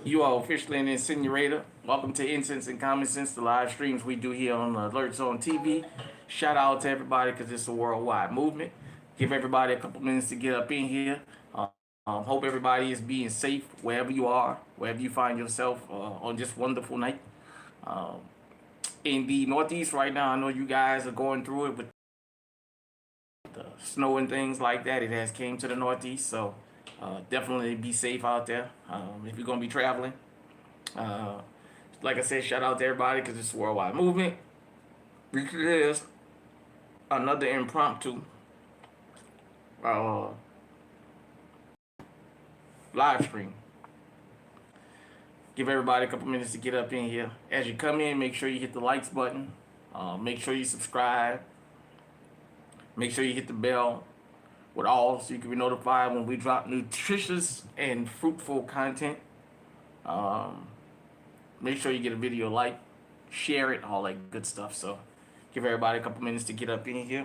You are officially an incinerator. Welcome to Incense and Common Sense, the live streams we do here on Alert Zone TV. Shout out to everybody because it's a worldwide movement. Give everybody a couple minutes to get up in here. Hope everybody is being safe wherever you are, wherever you find yourself on this wonderful night. Um, in the Northeast right now, I know you guys are going through it with the snow and things like that. It has came to the Northeast, so definitely be safe out there if you're gonna be traveling. Uh, like I said, shout out to everybody because it's a worldwide movement. This is another impromptu uh, live stream. Give everybody a couple minutes to get up in here. As you come in, make sure you hit the likes button. Make sure you subscribe. Make sure you hit the bell with all so you can be notified when we drop nutritious and fruitful content. Um, Make sure you get a video like, share it, all that good stuff. So give everybody a couple minutes to get up in here.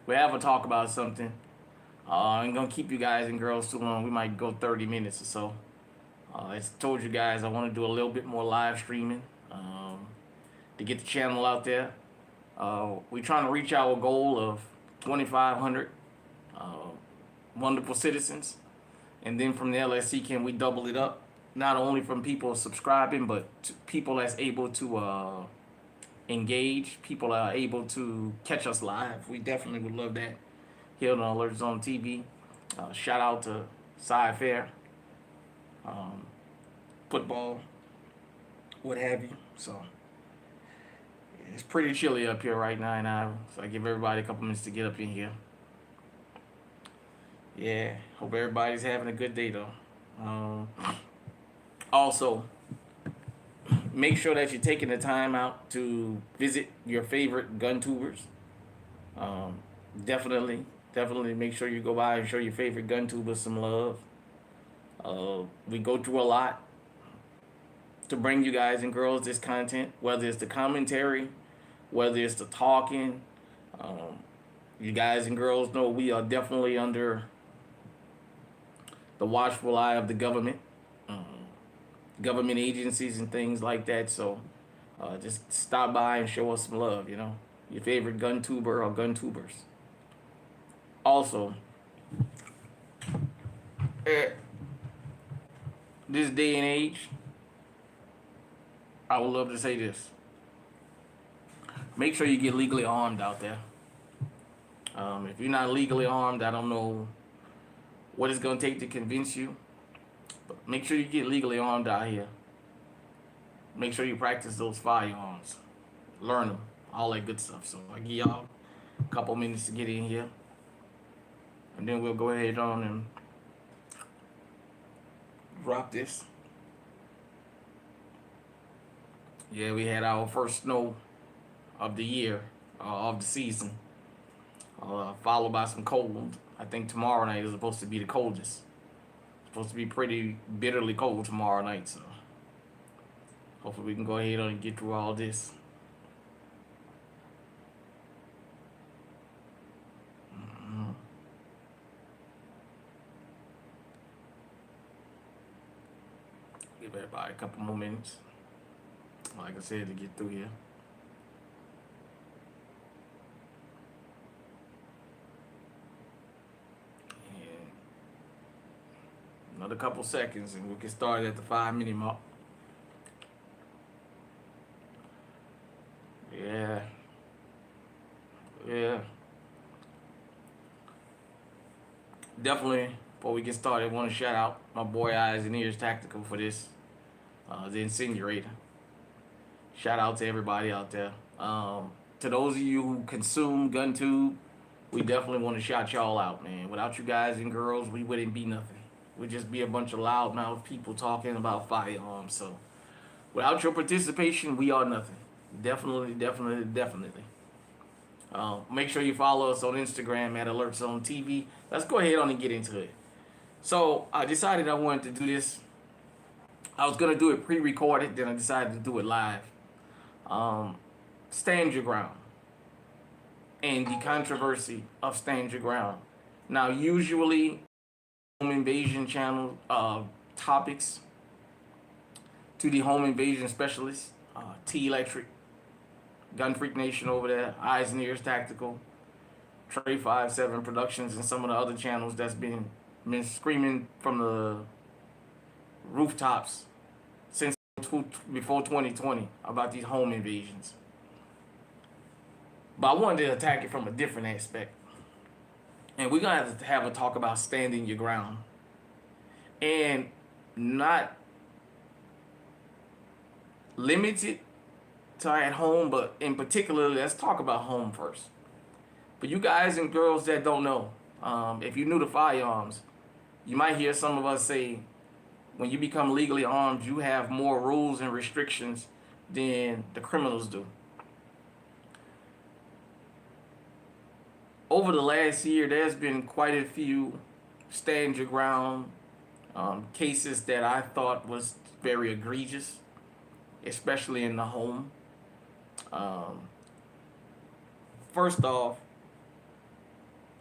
We have a talk about something. I ain't gonna keep you guys and girls too long. We might go 30 minutes or so. As I told you guys, I want to do a little bit more live streaming to get the channel out there. We're trying to reach our goal of 2,500 uh, wonderful citizens, and then from there, let's see can we double it up. Not only from people subscribing, but people that's able to engage. People are able to catch us live. We definitely would love that here on Alert Zone TV. Shout out to Sci Fair, um, football, what have you. So it's pretty chilly up here right now, so I give everybody a couple minutes to get up in here. Yeah, hope everybody's having a good day though. Also, make sure that you're taking the time out to visit your favorite gun tubers. Um, definitely make sure you go by and show your favorite gun tubers some love. We go through a lot to bring you guys and girls this content, whether it's the commentary, whether it's the talking. Um, you guys and girls know we are definitely under the watchful eye of the government, government agencies and things like that. So just stop by and show us some love, your favorite gun tuber or gun tubers. Also, at this day and age, I would love to say this. Make sure you get legally armed out there. If you're not legally armed, I don't know what it's going to take to convince you. But make sure you get legally armed out here. Make sure you practice those firearms. Learn them. All that good stuff. So I give y'all a couple minutes to get in here. And then we'll go ahead on and drop this. Yeah, we had our first snow of the year, of the season. Followed by some cold. I think tomorrow night is supposed to be the coldest. It's supposed to be pretty bitterly cold tomorrow night, so hopefully we can go ahead and get through all this. Give everybody a couple more minutes, like I said, to get through here. And another couple seconds and we'll get started at the 5-minute mark. Yeah. Yeah. Definitely, before we get started, I want to shout out my boy Eyes and Ears Tactical for this, the incinerator. Shout out to everybody out there. To those of you who consume GunTube, we definitely want to shout y'all out, man. Without you guys and girls, we wouldn't be nothing. We'd just be a bunch of loudmouth people talking about firearms. So, without your participation, we are nothing. Definitely. Make sure you follow us on Instagram at Alert Zone TV. Let's go ahead on and get into it. So I decided I wanted to do this. I was gonna do it pre-recorded, then I decided to do it live. Stand your ground and the controversy of stand your ground. Now, usually, home invasion channel topics to the home invasion specialist, T Electric, Gun Freak Nation over there, Eyes and Ears Tactical, Trey 57 Productions, and some of the other channels that's been screaming from the rooftops since before 2020 about these home invasions. But I wanted to attack it from a different aspect. And we're going to have a talk about standing your ground. And not limited to at home, but in particular, let's talk about home first. For you guys and girls that don't know, if you're new to firearms, you might hear some of us say, when you become legally armed, you have more rules and restrictions than the criminals do. Over the last year, there's been quite a few stand your ground cases that I thought was very egregious, especially in the home. First off,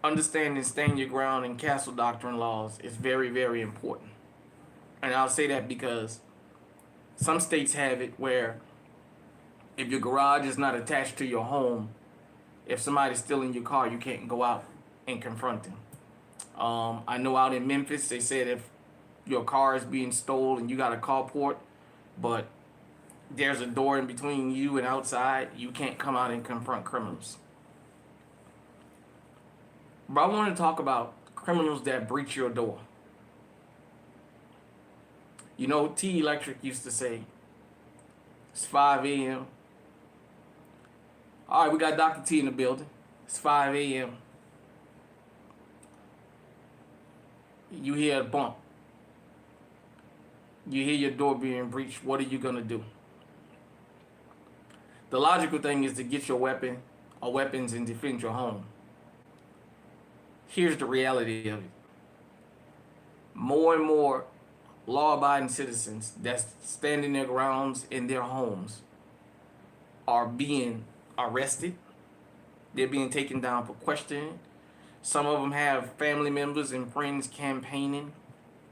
understanding stand your ground and castle doctrine laws is very, very important. And I'll say that because some states have it where if your garage is not attached to your home, if somebody's stealing your car, you can't go out and confront them. I know out in Memphis, they said if your car is being stolen and you got a carport, but there's a door in between you and outside, you can't come out and confront criminals. But I want to talk about criminals that breach your door. You know, T Electric used to say, it's 5 a.m. All right, we got Dr. T in the building. It's 5 a.m. You hear a bump. You hear your door being breached. What are you going to do? The logical thing is to get your weapon or weapons and defend your home. Here's the reality of it. More and more law-abiding citizens that's standing their grounds in their homes are being arrested. They're being taken down for questioning. Some of them have family members and friends campaigning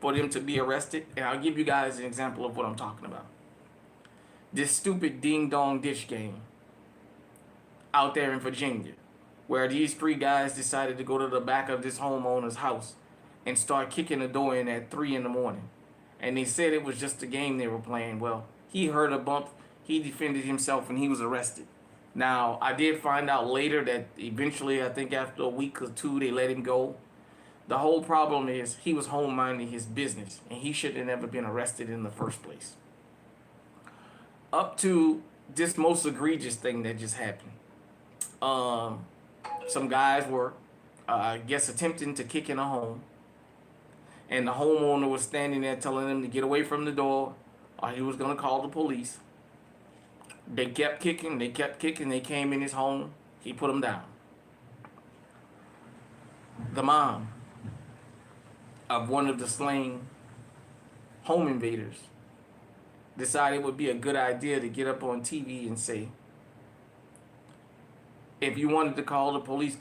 for them to be arrested. And I'll give you guys an example of what I'm talking about. This stupid ding-dong ditch game out there in Virginia, where these three guys decided to go to the back of this homeowner's house and start kicking the door in at 3 in the morning. And they said it was just a game they were playing. Well, he heard a bump, he defended himself, and he was arrested. Now, I did find out later that eventually, I think after a week or two, they let him go. The whole problem is he was home minding his business, and he should have never been arrested in the first place. Up to this most egregious thing that just happened. Some guys were, I guess, attempting to kick in a home. And the homeowner was standing there telling them to get away from the door or he was going to call the police. They kept kicking, they came in his home, he put them down. The mom of one of the slain home invaders decided it would be a good idea to get up on TV and say, if you wanted to call the police,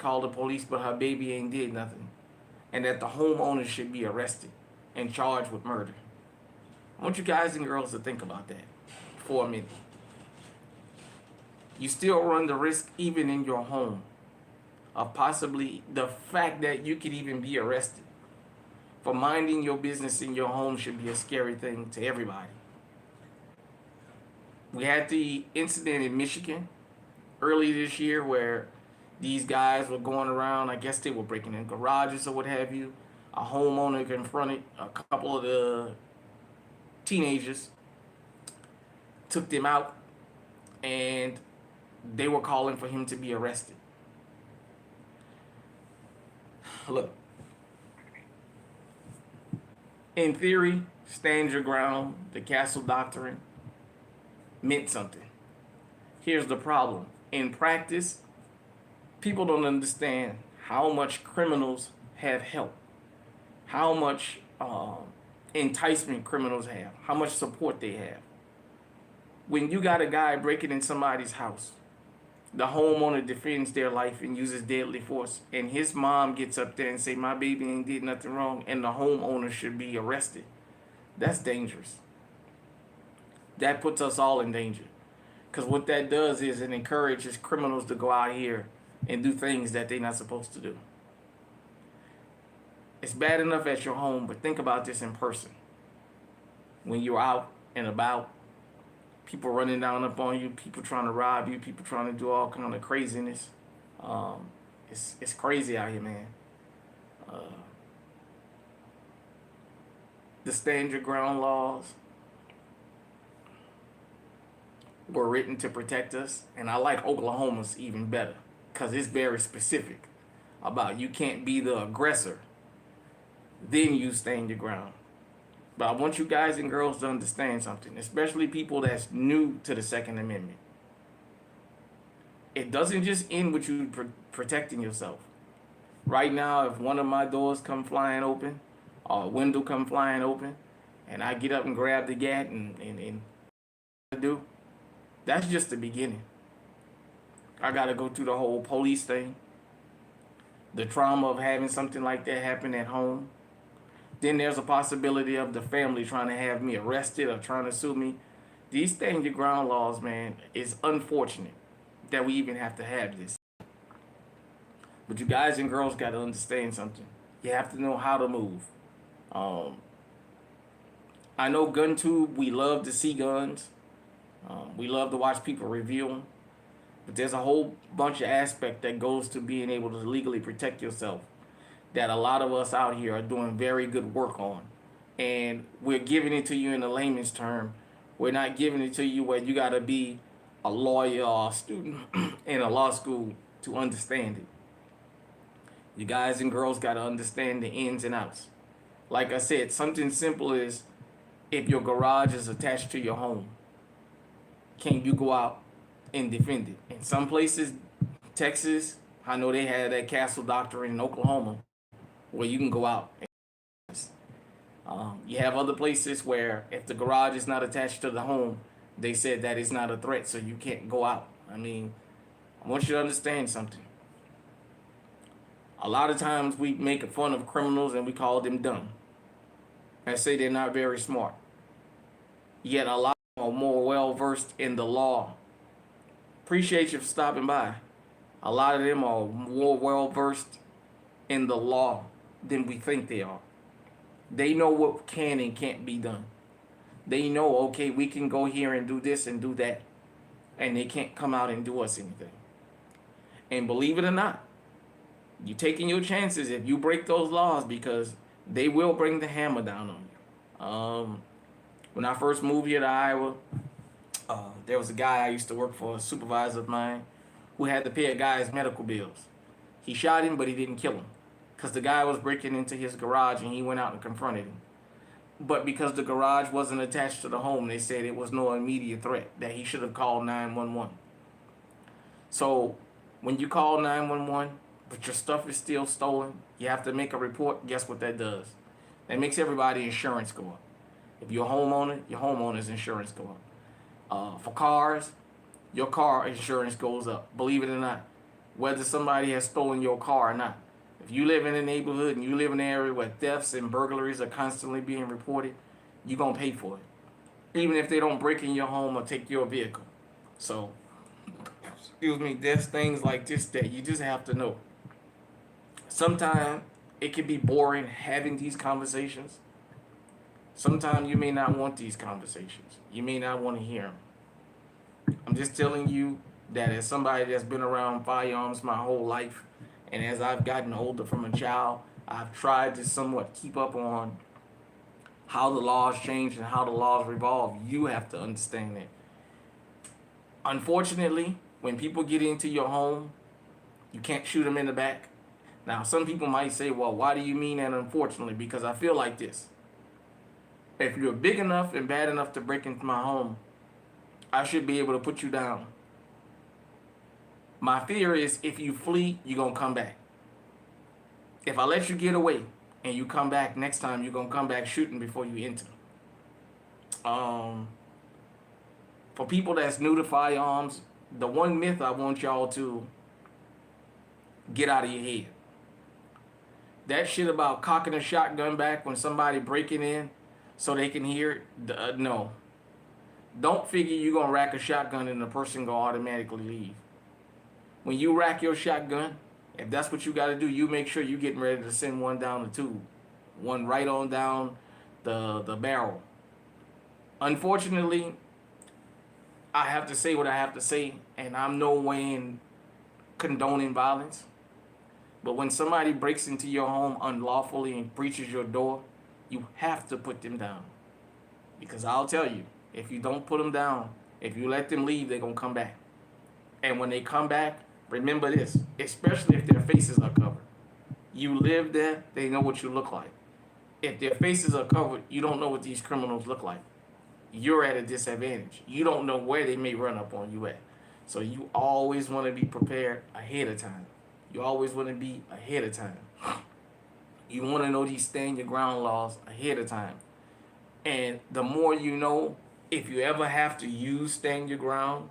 but her baby ain't did nothing. And that the homeowner should be arrested and charged with murder. I want you guys and girls to think about that for a minute. You still run the risk, even in your home, of possibly the fact that you could even be arrested. For minding your business in your home should be a scary thing to everybody. We had the incident in Michigan early this year where these guys were going around, I guess they were breaking in garages or what have you. A homeowner confronted a couple of the teenagers, took them out, and they were calling for him to be arrested. Look, in theory, stand your ground, the castle doctrine meant something. Here's the problem. In practice, people don't understand how much criminals have help, how much enticement criminals have, how much support they have. When you got a guy breaking in somebody's house, the homeowner defends their life and uses deadly force, and his mom gets up there and say, my baby ain't did nothing wrong, and the homeowner should be arrested. That's dangerous. That puts us all in danger. Because what that does is it encourages criminals to go out here and do things that they're not supposed to do. It's bad enough at your home, but think about this in person. When you're out and about, people running down up on you, people trying to rob you, people trying to do all kind of craziness. It's crazy out here, man. The stand your ground laws were written to protect us, and I like Oklahoma's even better because it's very specific about you can't be the aggressor, then you stand your ground. But I want you guys and girls to understand something, especially people that's new to the Second Amendment. It doesn't just end with you protecting yourself. Right now, if one of my doors come flying open, or a window come flying open, and I get up and grab the gat and do, that's just the beginning. I gotta go through the whole police thing, the trauma of having something like that happen at home. Then there's a possibility of the family trying to have me arrested or trying to sue me. These stand your ground laws, man, it's unfortunate that we even have to have this. But you guys and girls got to understand something. You have to know how to move. I know GunTube, we love to see guns. We love to watch people review them. But there's a whole bunch of aspect that goes to being able to legally protect yourself that a lot of us out here are doing very good work on. And we're giving it to you in a layman's term. We're not giving it to you where you got to be a lawyer or a student in a law school to understand it. You guys and girls got to understand the ins and outs. Like I said, something simple is if your garage is attached to your home, can you go out and defend it? In some places, Texas, I know they had that castle doctrine in Oklahoma where you can go out. You have other places where if the garage is not attached to the home, they said that it's not a threat, so you can't go out. I mean, I want you to understand something. A lot of times we make fun of criminals and we call them dumb and say they're not very smart. Yet a lot of them are more well-versed in the law. Appreciate you for stopping by. A lot of them are more well-versed in the law than we think they are. They know what can and can't be done. They know, okay, we can go here and do this and do that, and they can't come out and do us anything. And believe it or not, you're taking your chances if you break those laws because they will bring the hammer down on you. When I first moved here to Iowa, there was a guy I used to work for, a supervisor of mine, who had to pay a guy's medical bills. He shot him, but he didn't kill him because the guy was breaking into his garage and he went out and confronted him. But because the garage wasn't attached to the home, they said it was no immediate threat, that he should have called 911. So when you call 911, but your stuff is still stolen, you have to make a report. Guess what that does? That makes everybody's insurance go up. If you're a homeowner, your homeowner's insurance go up. For cars, your car insurance goes up. Believe it or not, whether somebody has stolen your car or not. If you live in a neighborhood and you live in an area where thefts and burglaries are constantly being reported, you're going to pay for it. Even if they don't break in your home or take your vehicle. So, excuse me, there's things like this that you just have to know. Sometimes it can be boring having these conversations. Sometimes you may not want these conversations. You may not want to hear them. I'm just telling you that as somebody that's been around firearms my whole life, and as I've gotten older from a child, I've tried to somewhat keep up on how the laws change and how the laws revolve. You have to understand that. Unfortunately, when people get into your home, you can't shoot them in the back. Now, some people might say, well, why do you mean that unfortunately? Because I feel like this. If you're big enough and bad enough to break into my home, I should be able to put you down. My fear is if you flee, you're going to come back. If I let you get away and you come back next time, you're going to come back shooting before you enter. For people that's new to firearms, the one myth I want y'all to get out of your head. That shit about cocking a shotgun back when somebody breaking in, so they can hear it? No. Don't figure you're gonna rack a shotgun and the person gonna automatically leave. When you rack your shotgun, if that's what you got to do, you make sure you're getting ready to send one down the tube, one right on down the barrel. Unfortunately, I have to say what I have to say, and I'm no way in condoning violence. But when somebody breaks into your home unlawfully and breaches your door, you have to put them down. Because I'll tell you, if you don't put them down, if you let them leave, they're going to come back. And when they come back, remember this, especially if their faces are covered. You live there, they know what you look like. If their faces are covered, you don't know what these criminals look like. You're at a disadvantage. You don't know where they may run up on you at. So you always want to be prepared ahead of time. You always want to be ahead of time. You want to know these stand your ground laws ahead of time. And the more you know, if you ever have to use stand your ground,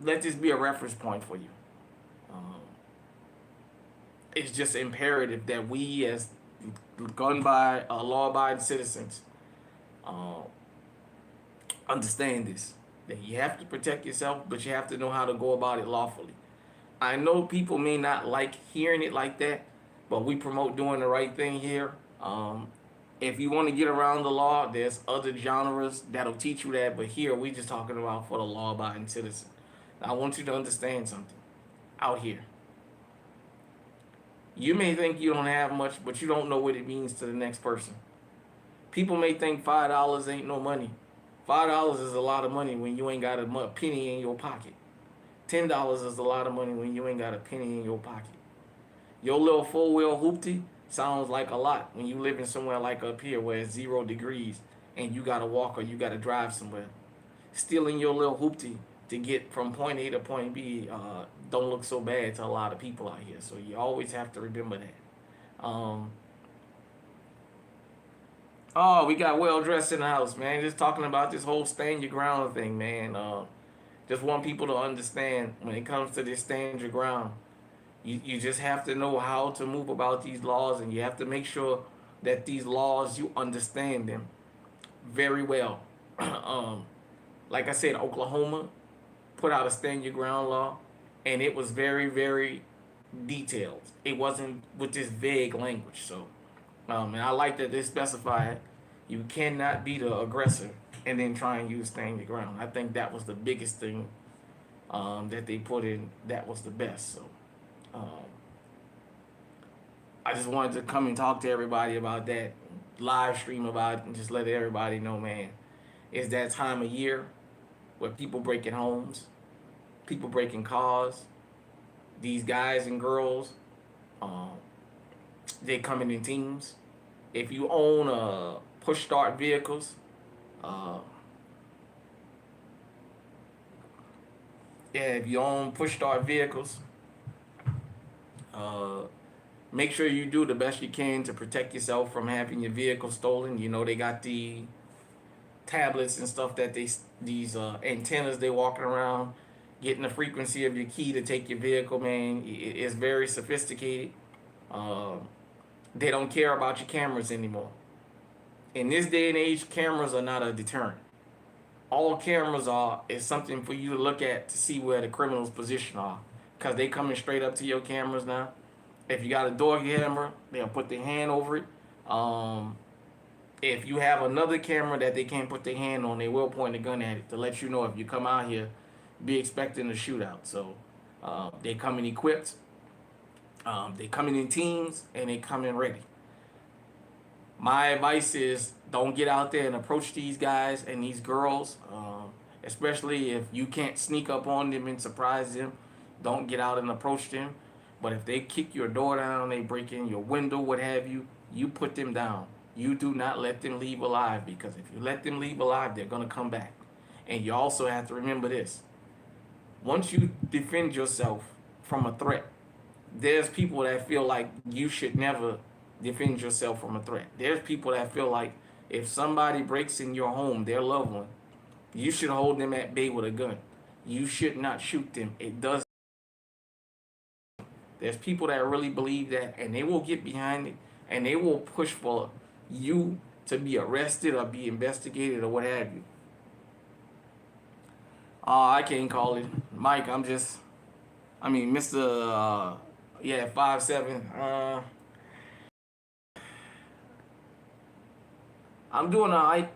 let this be a reference point for you. It's just imperative that we, as law-abiding citizens, understand this. That you have to protect yourself, but you have to know how to go about it lawfully. I know people may not like hearing it like that, but we promote doing the right thing here. If you want to get around the law, there's other genres that'll teach you that, but here we just talking about for the law-abiding citizen. Now, I want you to understand something out here. You may think you don't have much, but you don't know what it means to the next person. People may think $5 ain't no money. $5 is a lot of money when you ain't got a penny in your pocket. $10 is a lot of money when you ain't got a penny in your pocket. Your little four-wheel hoopty sounds like a lot when you live in somewhere like up here where it's 0 degrees and you gotta walk or you gotta drive somewhere. Stealing your little hoopty to get from point A to point B don't look so bad to a lot of people out here. So you always have to remember that. Oh, we got well dressed in the house, man. Just talking about this whole stand your ground thing, man. Just want people to understand when it comes to this stand your ground. You just have to know how to move about these laws, and you have to make sure that these laws, you understand them very well. Like I said, Oklahoma put out a stand your ground law, and it was very, very detailed. It wasn't with this vague language. So, and I like that they specified you cannot be the aggressor and then try and use stand your ground. I think that was the biggest thing that they put in. That was the best. So. I just wanted to come and talk to everybody about that, live stream about it, and just let everybody know, man, it's that time of year where people breaking homes, people breaking cars, these guys and girls, they coming in teams. If you own push start vehicles, if you own push start vehicles, make sure you do the best you can to protect yourself from having your vehicle stolen. You know, they got the tablets and stuff that these antennas they walking around, getting the frequency of your key to take your vehicle, man. It's very sophisticated. They don't care about your cameras anymore. In this day and age, cameras are not a deterrent. All cameras are is something for you to look at to see where the criminals' position are, because they coming straight up to your cameras now. If you got a door camera, they'll put their hand over it. If you have another camera that they can't put their hand on, they will point a gun at it to let you know if you come out here, be expecting a shootout. So they coming equipped, they coming in teams, and they coming ready. My advice is don't get out there and approach these guys and these girls, especially if you can't sneak up on them and surprise them. Don't get out and approach them. But if they kick your door down, they break in your window, what have you, you put them down. You do not let them leave alive, because if you let them leave alive, they're going to come back. And you also have to remember this. Once you defend yourself from a threat, there's people that feel like you should never defend yourself from a threat. There's people that feel like if somebody breaks in your home, their loved one, you should hold them at bay with a gun. You should not shoot them. It does. There's people that really believe that, and they will get behind it, and they will push for you to be arrested or be investigated or what have you. I can't call it. Mike, Mr. Yeah, 5'7". I'm doing all right.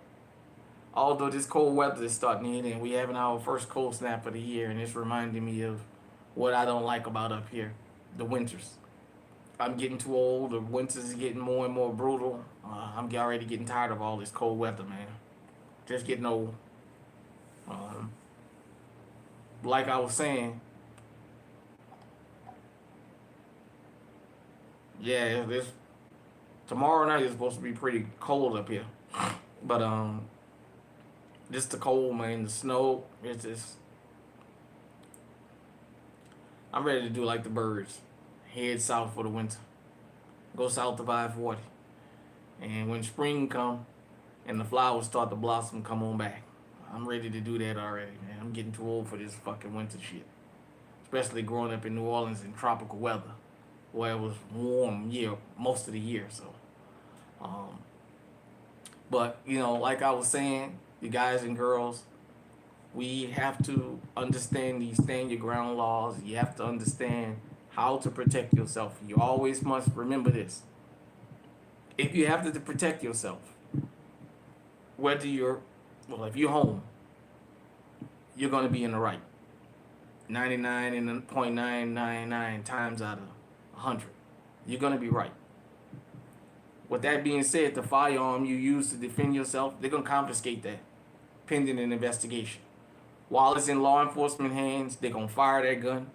Although this cold weather is starting to hit and we having our first cold snap of the year, and it's reminding me of what I don't like about up here, the winters. I'm getting too old. The winters is getting more and more brutal. I'm already getting tired of all this cold weather, man. Just getting old. Um, like I was saying, yeah, this tomorrow night is supposed to be pretty cold up here, but just the cold, man, the snow. It's just I'm ready to do like the birds, head south for the winter, go south to 540, and when spring come and the flowers start to blossom, come on back. I'm ready to do that already, man. I'm getting too old for this fucking winter shit, especially growing up in New Orleans in tropical weather, where it was warm most of the year. So, um, but like I was saying, you guys and girls, we have to understand these stand your ground laws. You have to understand how to protect yourself. You always must remember this. If you have to protect yourself, if you're home, you're going to be in the right. 99.999 times out of 100, you're going to be right. With that being said, the firearm you use to defend yourself, they're going to confiscate that pending an investigation. While it's in law enforcement hands, they're going to fire that gun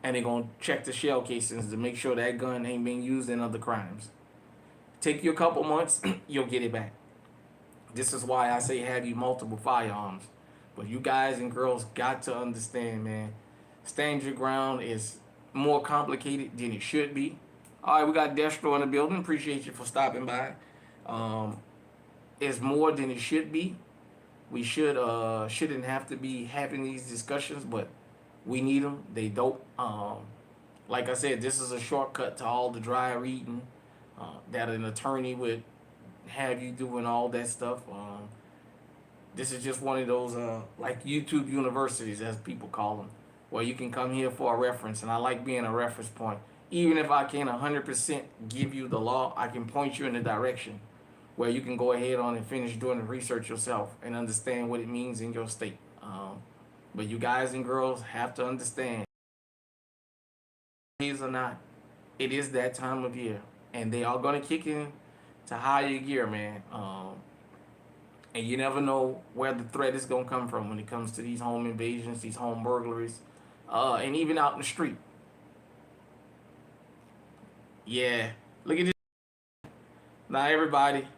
and they're going to check the shell casings to make sure that gun ain't being used in other crimes. Take you a couple months, you'll get it back. This is why I say have you multiple firearms. But you guys and girls got to understand, man, stand your ground is more complicated than it should be. All right, we got Destro in the building. Appreciate you for stopping by. It's more than it should be. We shouldn't have to be having these discussions, but we need them. They dope. Like I said, this is a shortcut to all the dry reading that an attorney would have you doing all that stuff. This is just one of those like YouTube universities, as people call them, where you can come here for a reference, and I like being a reference point. Even if I can't 100% give you the law, I can point you in the direction where you can go ahead on and finish doing the research yourself and understand what it means in your state. But you guys and girls have to understand, days or not, it is that time of year, and they are gonna kick in to higher gear, man. And you never know where the threat is gonna come from when it comes to these home invasions, these home burglaries, and even out in the street. Yeah, look at this. Now everybody,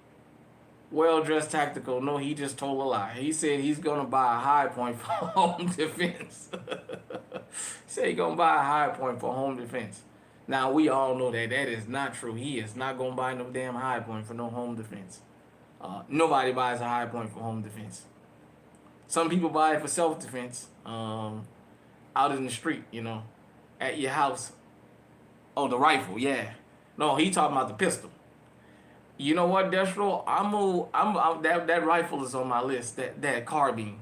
well-dressed tactical. No, he just told a lie. He said he's gonna buy a high point for home defense. He said he's gonna buy a high point for home defense. Now we all know that that is not true. He is not gonna buy no damn high point for no home defense. Nobody buys a high point for home defense. Some people buy it for self-defense, out in the street, at your house. Oh, the rifle, yeah. No, he talking about the pistol. You know what, Destro? That rifle is on my list. That carbine.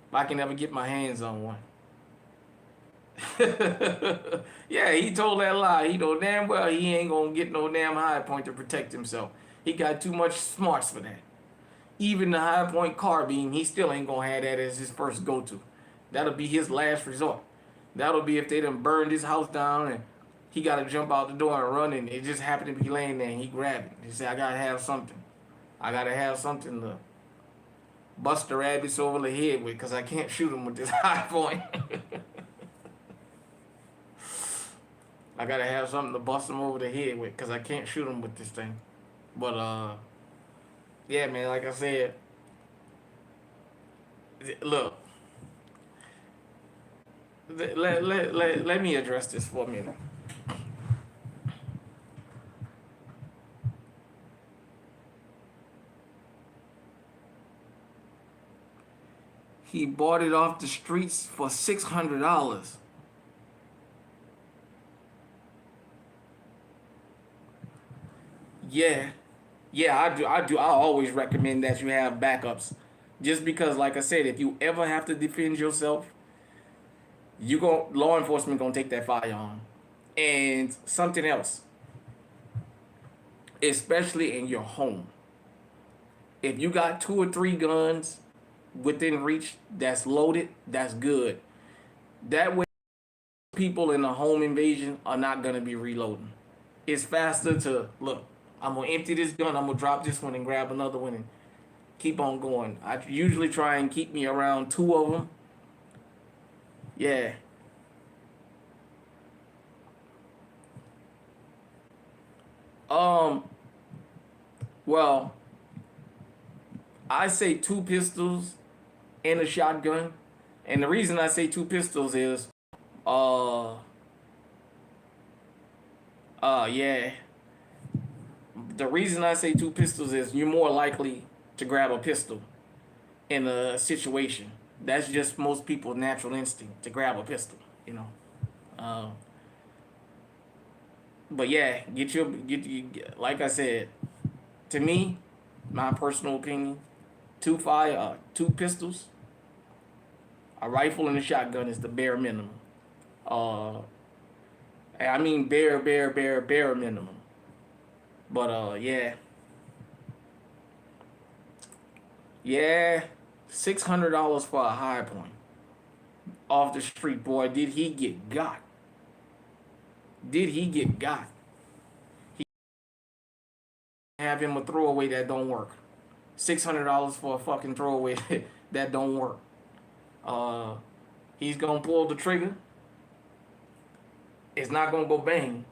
If I can ever get my hands on one. Yeah, he told that lie. He know damn well he ain't gonna get no damn high point to protect himself. He got too much smarts for that. Even the high point carbine, he still ain't gonna have that as his first go-to. That'll be his last resort. That'll be if they done burned his house down and he got to jump out the door and run, and it just happened to be laying there, and he grabbed it. He said, I got to have something. I got to have something to bust the rabbits over the head with, because I can't shoot him with this high point. I got to have something to bust him over the head with, because I can't shoot him with this thing. But, yeah, man, like I said, look, let me address this for a minute. He bought it off the streets for $600. Yeah, Yeah, I do. I do. I always recommend that you have backups, just because, like I said, if you ever have to defend yourself, law enforcement gonna take that firearm. And something else, especially in your home, if you got 2 or 3 guns within reach that's loaded, that's good. That way, people in a home invasion are not gonna be reloading. It's faster to look. I'm gonna empty this gun. I'm gonna drop this one and grab another one and keep on going. I usually try and keep me around 2 of them. Yeah. Um. Well, I say 2 pistols and a shotgun, and the reason I say 2 pistols is, uh, yeah. The reason I say 2 pistols is you're more likely to grab a pistol in a situation. That's just most people's natural instinct to grab a pistol, you know. Uh, but yeah, like I said, to me, my personal opinion, 2 pistols, a rifle and a shotgun is the bare minimum. Uh, I mean bare minimum. But yeah, yeah, $600 for a high point off the street, boy. Did he get got? Did he get got? He have him a throwaway that don't work. $600 for a fucking throwaway that don't work. Uh, he's gonna pull the trigger. It's not gonna go bang.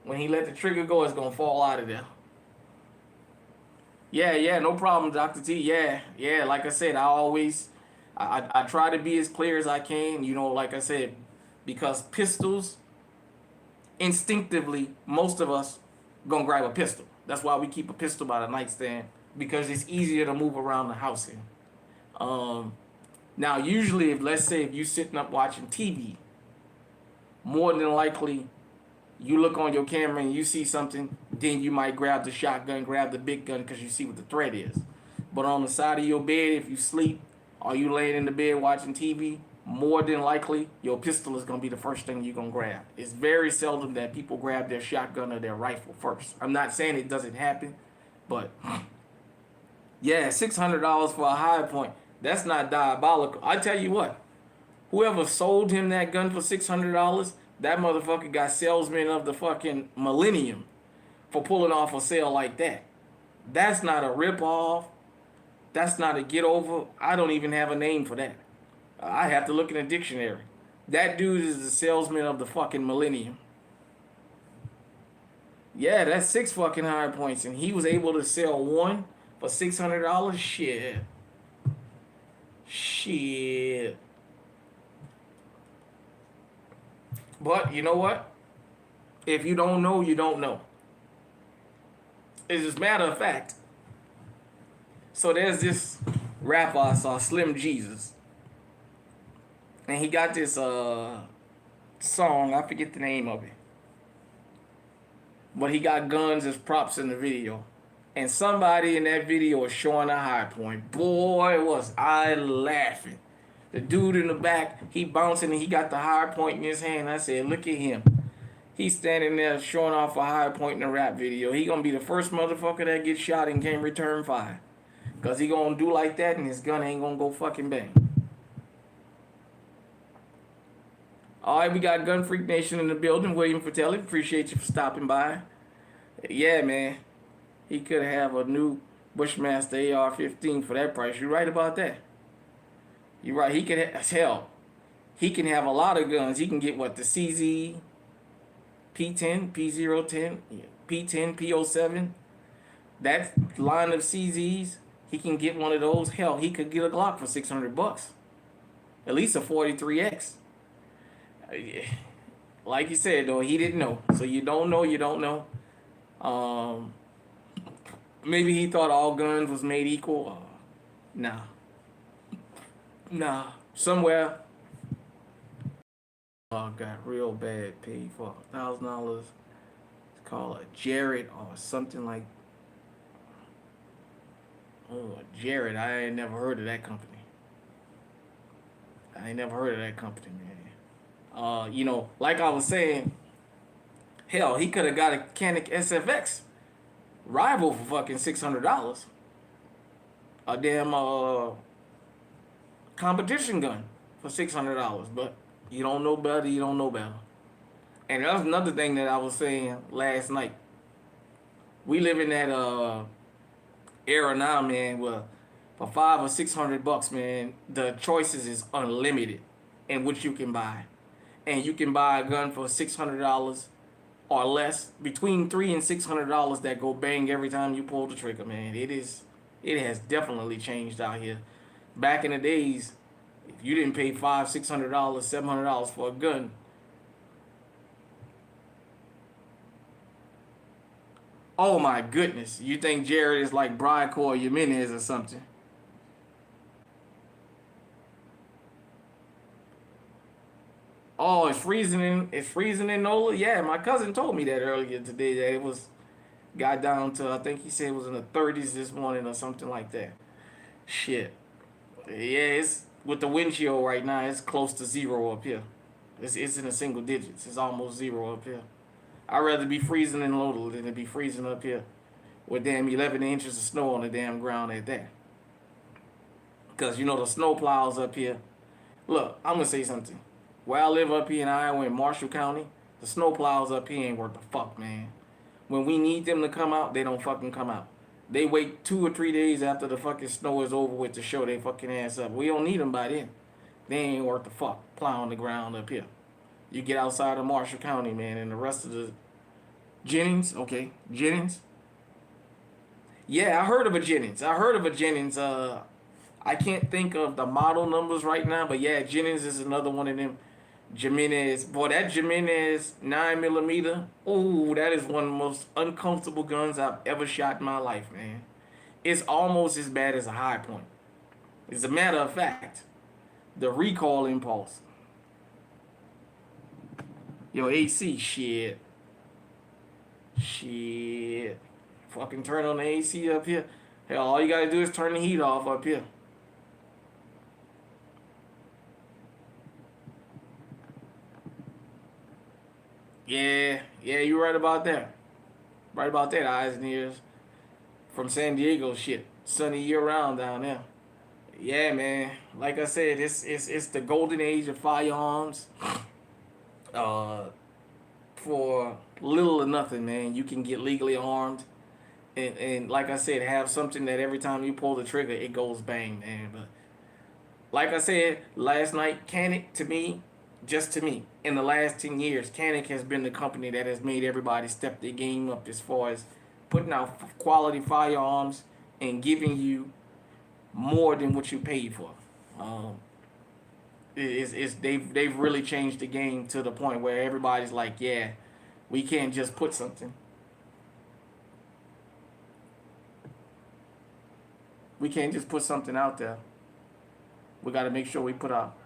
When he let the trigger go, it's gonna fall out of there. Yeah, yeah, no problem, Dr. T. Yeah, yeah. Like I said, I try to be as clear as I can. You know, like I said, because pistols, instinctively, most of us gonna grab a pistol. That's why we keep a pistol by the nightstand, because it's easier to move around the house in. Um, Now, usually, if let's say if you sitting up watching TV, more than likely you look on your camera and you see something, then you might grab the shotgun, grab the big gun because you see what the threat is. But on the side of your bed, if you sleep or you laying in the bed watching TV, more than likely your pistol is gonna be the first thing you're gonna grab. It's very seldom that people grab their shotgun or their rifle first. I'm not saying it doesn't happen, but yeah, $600 for a high point. That's not diabolical. I tell you what, whoever sold him that gun for $600, that motherfucker got salesman of the fucking millennium for pulling off a sale like that. That's not a rip off. That's not a get over. I don't even have a name for that. I have to look in a dictionary. That dude is the salesman of the fucking millennium. Yeah, that's 6 fucking high points, and he was able to sell one for $600. Shit. Shit. But you know what? If you don't know, you don't know. It's just matter of fact. So there's this rapper I saw, Slim Jesus, and he got this song. I forget the name of it, but he got guns as props in the video, and somebody in that video was showing a high point. Boy, was I laughing. The dude in the back, he bouncing and he got the high point in his hand. I said, look at him. He's standing there showing off a high point in a rap video. He gonna be the first motherfucker that gets shot and can't return fire. Cause he gonna do like that and his gun ain't gonna go fucking bang. Alright, we got Gun Freak Nation in the building. William Fratelli, appreciate you for stopping by. Yeah, man. He could have a new Bushmaster AR-15 for that price. You're right about that. You're right. He can hell. He can have a lot of guns. He can get what, the CZ, P10, P010, P10, P07. That line of CZs, he can get one of those. Hell, he could get a Glock for $600. At least a 43X. Like you said, though, he didn't know. So you don't know, you don't know. Maybe he thought all guns was made equal. Nah. Nah. Somewhere, got real bad, paid for $1,000. It's called a Jared or something like Oh, Jared, I ain't never heard of that company. I ain't never heard of that company, man. Like I was saying, hell, he could have got a Canik SFX rival for fucking $600. A damn competition gun for $600. But you don't know better. You don't know better. And that's another thing that I was saying last night. We live in that era now, man. Well, for $500 or $600, man, the choices is unlimited in which you can buy, and you can buy a gun for $600 or less, between $300 and $600 that go bang every time you pull the trigger, man. It has definitely changed out here. Back in the days, if you didn't pay $500, $600, $700 for a gun, oh my goodness, you think Jared is like Brycore Jimenez or something? Oh, it's freezing in NOLA. Yeah, my cousin told me that earlier today that it was got down to, I think he said it was in the 30s this morning or something like that. Shit. Yeah, it's with the wind chill right now. It's close to zero up here. It's in the single digits. It's almost zero up here. I'd rather be freezing in Lola than to be freezing up here with damn 11 inches of snow on the damn ground at that. Because the snow plows up here. Look, I'm gonna say something. Where I live up here in Iowa in Marshall County, the snow plows up here ain't worth the fuck, man. When we need them to come out, they don't fucking come out. They wait 2 or 3 days after the fucking snow is over with to show they fucking ass up. We don't need them by then. They ain't worth the fuck plowing the ground up here. You get outside of Marshall County, man, and the rest of the Jennings, okay, Jennings. Yeah, I heard of a Jennings. I heard of a Jennings. I can't think of the model numbers right now, but yeah, Jennings is another one of them. Jimenez, boy, that Jimenez 9 millimeter. Oh, that is one of the most uncomfortable guns I've ever shot in my life, man. It's almost as bad as a high point. As a matter of fact, the recoil impulse. Yo, AC, shit. Fucking turn on the AC up here. Hell, all you gotta do is turn the heat off up here. Yeah, you're right about that. Right about that, eyes and ears. From San Diego, shit. Sunny year round down there. Yeah, man. Like I said, it's the golden age of firearms. Uh, for little or nothing, man, you can get legally armed, and like I said, have something that every time you pull the trigger, it goes bang, man. But like I said last night, Canik to me, just to me, in the last 10 years, Canik has been the company that has made everybody step their game up as far as putting out quality firearms and giving you more than what you paid for. Um, they've really changed the game to the point where everybody's like, yeah, we can't just put something. We can't just put something out there. We got to make sure we put out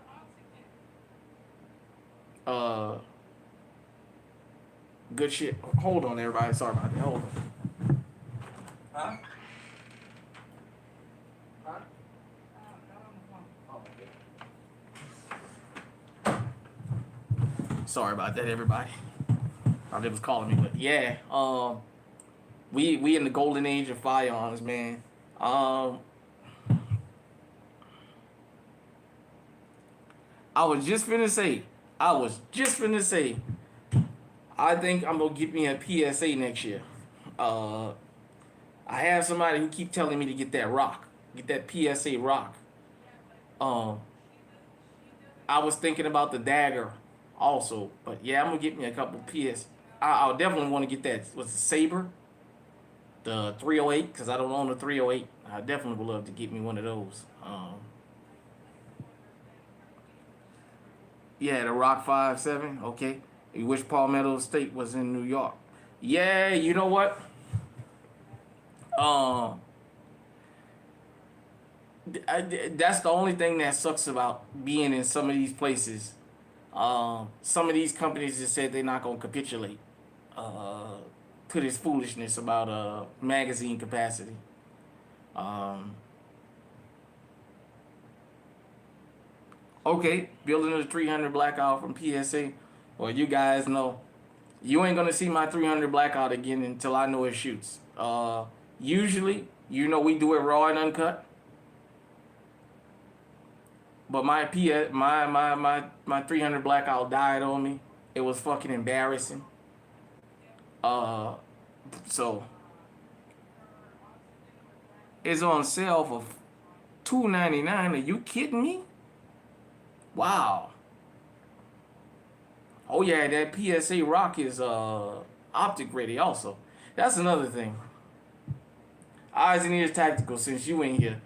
uh good shit. Hold on, everybody. Sorry about that. Hold on. Huh? Huh? Oh, okay. Sorry about that, everybody. Thought they was calling me, but yeah, we in the golden age of firearms, man. Um, I was just finna say, I was just finna say, I think I'm gonna get me a PSA next year. Uh, I have somebody who keep telling me to get that rock, get that PSA rock. Um, I was thinking about the dagger also, but yeah, I'm gonna get me a couple PS. I'll definitely want to get that. What's the saber? The 308, because I don't own the 308. I definitely would love to get me one of those. Yeah, the Rock 5.7. Okay. You wish Palmetto State was in New York. Yeah, you know what? Um, that's the only thing that sucks about being in some of these places. Some of these companies just said they're not gonna capitulate uh, to this foolishness about magazine capacity. Um, okay, building a 300 blackout from PSA. Well, you guys know you ain't gonna see my 300 blackout again until I know it shoots. Usually, we do it raw and uncut. But my PS, my 300 blackout died on me. It was fucking embarrassing. Uh, so it's on sale for $2.99. Are you kidding me? Wow. Oh yeah, that PSA Rock is optic ready also. That's another thing. Eyes and Ears Tactical, since you ain't here,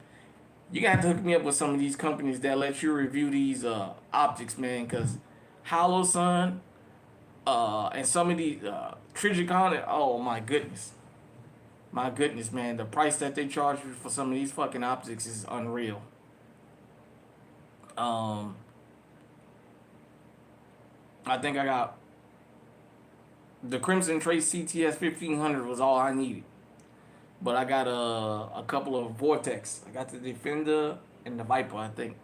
you got to hook me up with some of these companies that let you review these optics, man. Cause Holosun, and some of these Trijicon, oh my goodness, man, the price that they charge you for some of these fucking optics is unreal. Um, I think I got the Crimson Trace CTS 1500 was all I needed, but I got a couple of Vortex. I got the Defender and the Viper, I think,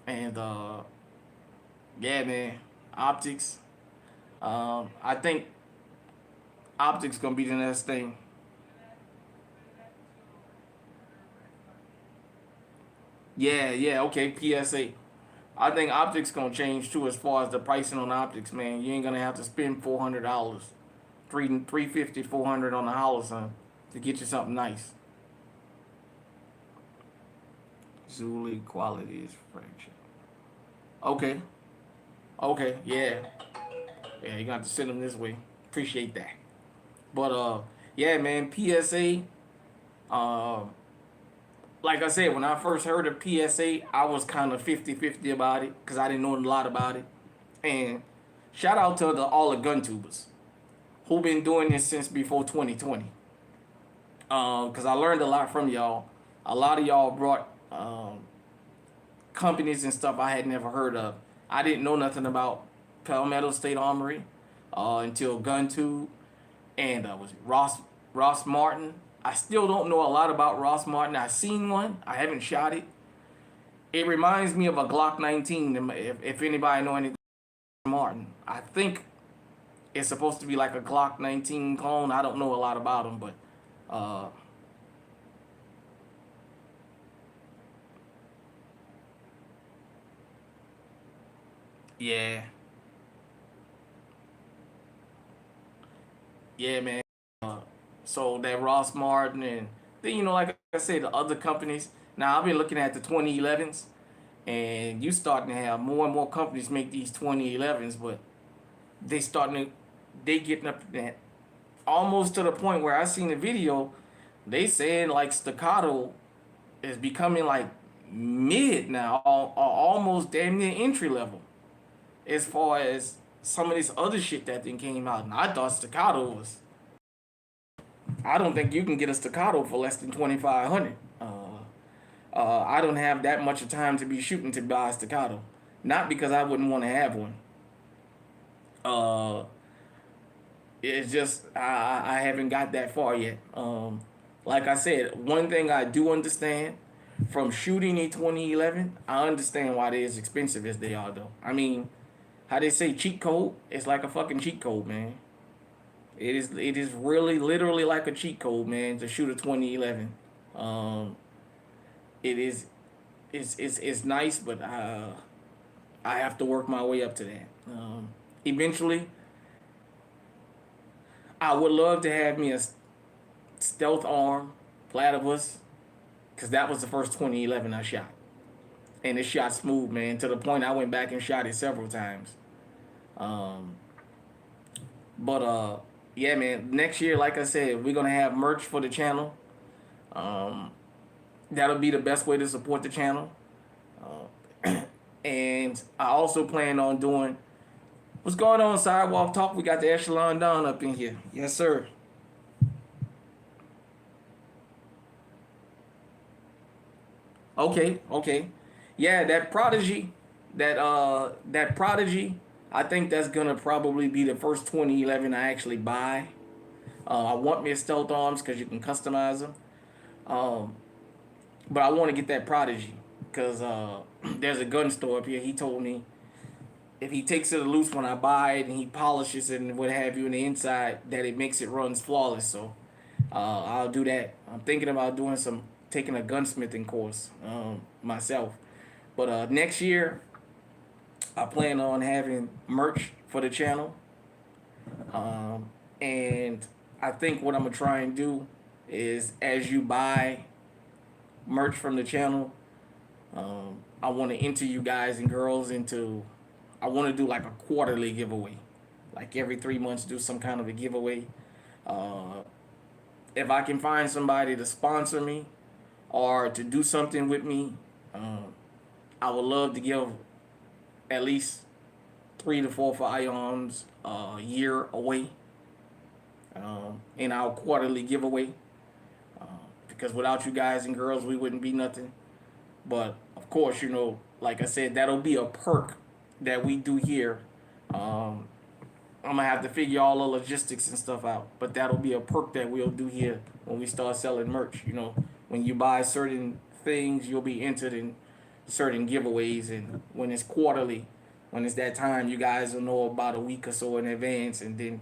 and yeah, man, optics. I think optics gonna be the next thing. Yeah, yeah, okay, PSA. I think optics gonna change too as far as the pricing on optics, man. You ain't gonna have to spend $400, 350, 400 on the Holosun to get you something nice. Zuli quality is fraction. Okay, okay, yeah, yeah. You got to send them this way. Appreciate that. But yeah, man. PSA. Um, like I said, when I first heard of PSA, I was kind of 50-50 about it because I didn't know a lot about it. And shout out to all the gun tubers who been doing this since before 2020. Because I learned a lot from y'all. A lot of y'all brought companies and stuff I had never heard of. I didn't know nothing about Palmetto State Armory until GunTube and was it Ross Martin. I still don't know a lot about Ross Martin. I've seen one. I haven't shot it. It reminds me of a Glock 19. If anybody know anything about Martin, I think it's supposed to be like a Glock 19 clone. I don't know a lot about them, but uh, yeah, yeah, man. So that Ross Martin and then like I said, the other companies. Now I've been looking at the 2011s, and you starting to have more and more companies make these 2011s, but they starting to they getting up to that almost to the point where I seen the video. They saying like staccato is becoming like mid now, or almost damn near entry level as far as some of this other shit that then came out. And I thought staccato was. I don't think you can get a staccato for less than 2,500. I don't have that much of time to be shooting to buy a staccato. Not because I wouldn't want to have one. Uh, it's just I haven't got that far yet. Like I said, one thing I do understand from shooting a 2011, I understand why they're as expensive as they are, though. I mean, how they say cheat code, it's like a fucking cheat code, man. It is really literally like a cheat code, man, to shoot a 2011. Um, it is it's nice, but I have to work my way up to that. Eventually, I would love to have me a stealth arm platypus, because that was the first 2011 I shot, and it shot smooth, man. To the point I went back and shot it several times. Um, but yeah, man. Next year, like I said, we're gonna have merch for the channel. Um, that'll be the best way to support the channel. And I also plan on doing what's going on Sidewalk Talk. We got the Echelon Don up in here. Yes, sir. Okay, okay. Yeah, that Prodigy, I think that's gonna probably be the first 2011 I actually buy. I want me a stealth arms because you can customize them. Um, but I want to get that Prodigy because there's a gun store up here. He told me if he takes it loose when I buy it and he polishes it and what have you in the inside, that it makes it runs flawless. So I'll do that. I'm thinking about taking a gunsmithing course myself. But next year, I plan on having merch for the channel. And I think what I'm going to try and do is as you buy merch from the channel, I want to enter you guys and girls into, I want to do like a quarterly giveaway. Like every 3 months, do some kind of a giveaway. Uh, if I can find somebody to sponsor me or to do something with me, I would love to give at least 3 to 4 firearms a year away in our quarterly giveaway. Because without you guys and girls, we wouldn't be nothing. But of course, like I said, that'll be a perk that we do here. I'm gonna have to figure all the logistics and stuff out, but that'll be a perk that we'll do here when we start selling merch. When you buy certain things, you'll be entered in certain giveaways, and when it's quarterly, when it's that time, you guys will know about a week or so in advance, and then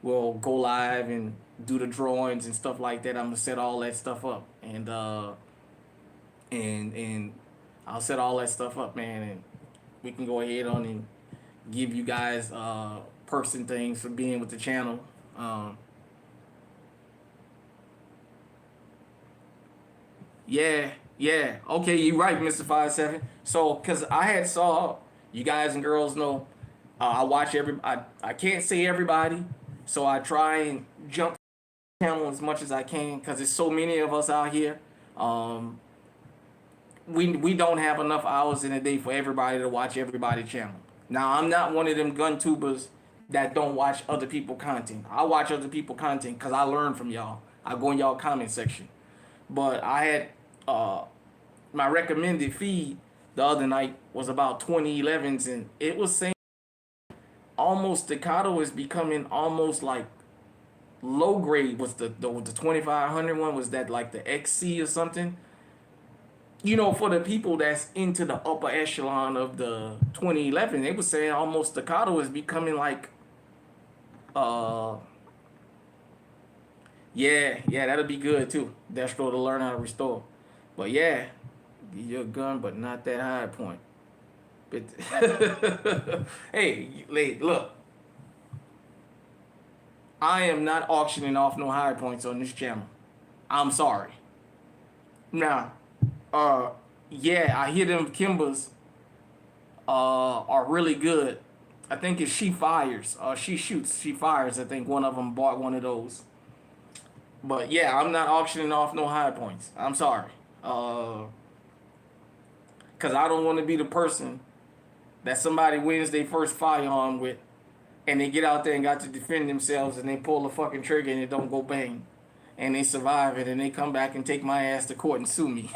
we'll go live and do the drawings and stuff like that. I'm gonna set all that stuff up, and I'll set all that stuff up, man, and we can go ahead on and give you guys perks and things for being with the channel. Yeah, yeah. Okay, you're right, Mr. 57. So, cause I had saw you guys and girls know, I watch I can't say everybody, so I try and jump channel as much as I can, cause there's so many of us out here. We don't have enough hours in a day for everybody to watch everybody channel. Now I'm not one of them gun tubers that don't watch other people content. I watch other people content because I learn from y'all. I go in y'all comment section. But I had my recommended feed the other night was about 2011s, and it was saying almost staccato is becoming almost like low grade. Was the 2500 one, was that like the XC or something? For the people that's into the upper echelon of the 2011, they were saying almost staccato is becoming like, yeah, that'll be good too. Destro to learn how to restore. But yeah, get your gun, but not that high point. But hey, look, I am not auctioning off no high points on this channel. I'm sorry. Now, yeah, I hear them Kimbas are really good. I think it's She Fires. She Shoots, She Fires. I think one of them bought one of those. But yeah, I'm not auctioning off no high points. I'm sorry. Because I don't want to be the person that somebody wins their first firearm with, and they get out there and got to defend themselves, and they pull the fucking trigger and it don't go bang. And they survive it, and they come back and take my ass to court and sue me.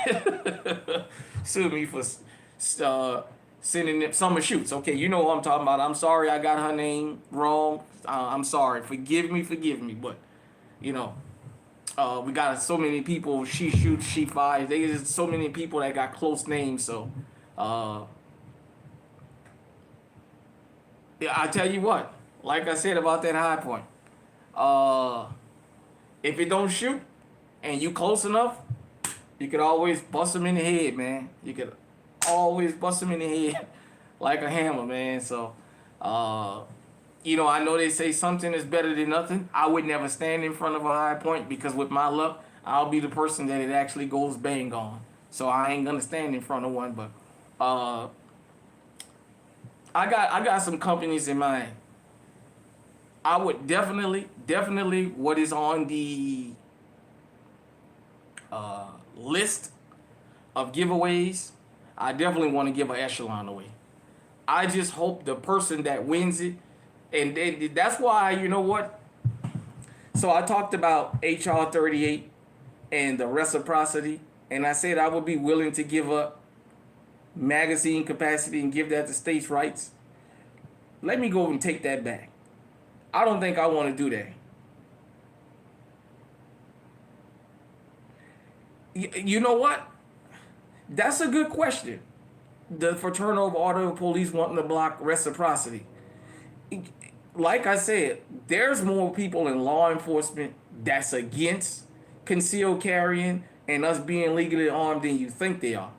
Sue me for sending them summer shoots. Okay, you know what I'm talking about. I'm sorry I got her name wrong. I'm sorry. Forgive me. But, we got so many people. She Shoots, She Fires. There's so many people that got close names. So, yeah, I tell you what. Like I said about that high point. If it don't shoot and you close enough, you could always bust them in the head, man. You could always bust them in the head like a hammer, man. So, I know they say something is better than nothing. I would never stand in front of a high point because with my luck, I'll be the person that it actually goes bang on. So I ain't gonna stand in front of one, but I got some companies in mind. I would definitely what is on the list of giveaways, I definitely want to give an echelon away. I just hope the person that wins it, and that's why, you know what? So I talked about HR 38 and the reciprocity, and I said I would be willing to give up magazine capacity and give that to states' rights. Let me go and take that back. I don't think I want to do that. You know what? That's a good question. The Fraternal Order of Police wanting to block reciprocity. Like I said, there's more people in law enforcement that's against concealed carrying and us being legally armed than you think they are.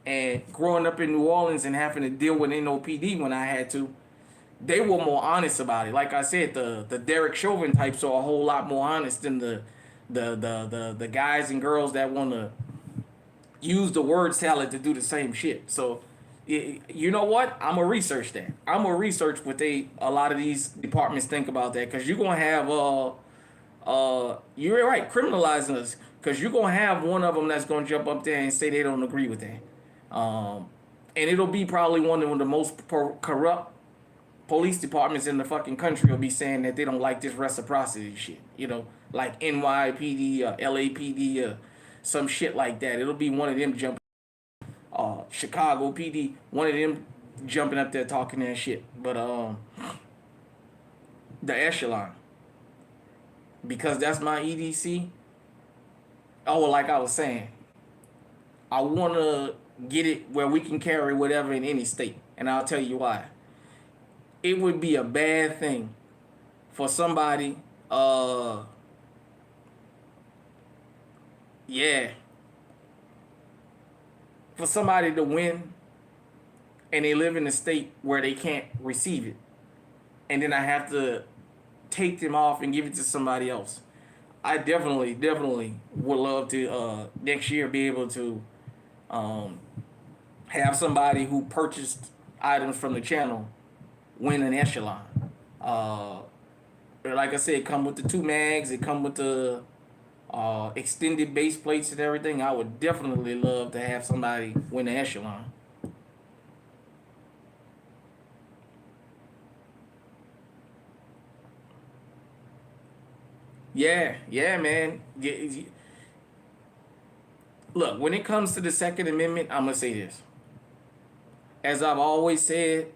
And growing up in New Orleans and having to deal with NOPD when I had to, they were more honest about it. Like I said, the Derek Chauvin types are a whole lot more honest than the guys and girls that want to use the word salad to do the same shit. So, you know what? I'm gonna research that. I'm gonna research what a lot of these departments think about that, because you're gonna have you're right, criminalizing us, because you're gonna have one of them that's gonna jump up there and say they don't agree with that, and it'll be probably one of the most corrupt police departments in the fucking country will be saying that they don't like this reciprocity shit. You know, like NYPD or LAPD or some shit like that. It'll be one of them jumping. Chicago PD, one of them jumping up there talking that shit. But the echelon, because that's my EDC. Oh, well, like I was saying, I want to get it where we can carry whatever in any state, and I'll tell you why. It would be a bad thing for somebody, yeah, for somebody to win and they live in a state where they can't receive it, and then I have to take them off and give it to somebody else. I definitely would love to next year be able to have somebody who purchased items from the channel win an echelon. Like I said, come with the 2 mags. It come with the extended base plates and everything. I would definitely love to have somebody win the echelon. Yeah, man. Look, when it comes to the Second Amendment, I'm gonna say this. As I've always said,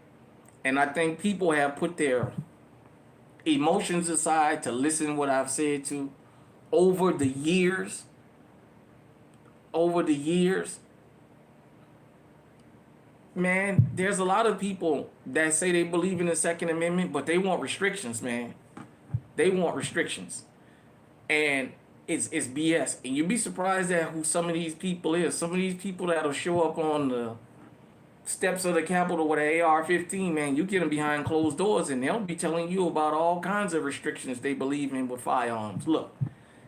and I think people have put their emotions aside to listen to what I've said to over the years. Over the years, man, there's a lot of people that say they believe in the Second Amendment, but they want restrictions, man. They want restrictions. And it's BS. And you'd be surprised at who some of these people is. Some of these people that'll show up on the steps of the Capitol with an AR-15, man, you get them behind closed doors and they'll be telling you about all kinds of restrictions they believe in with firearms. Look,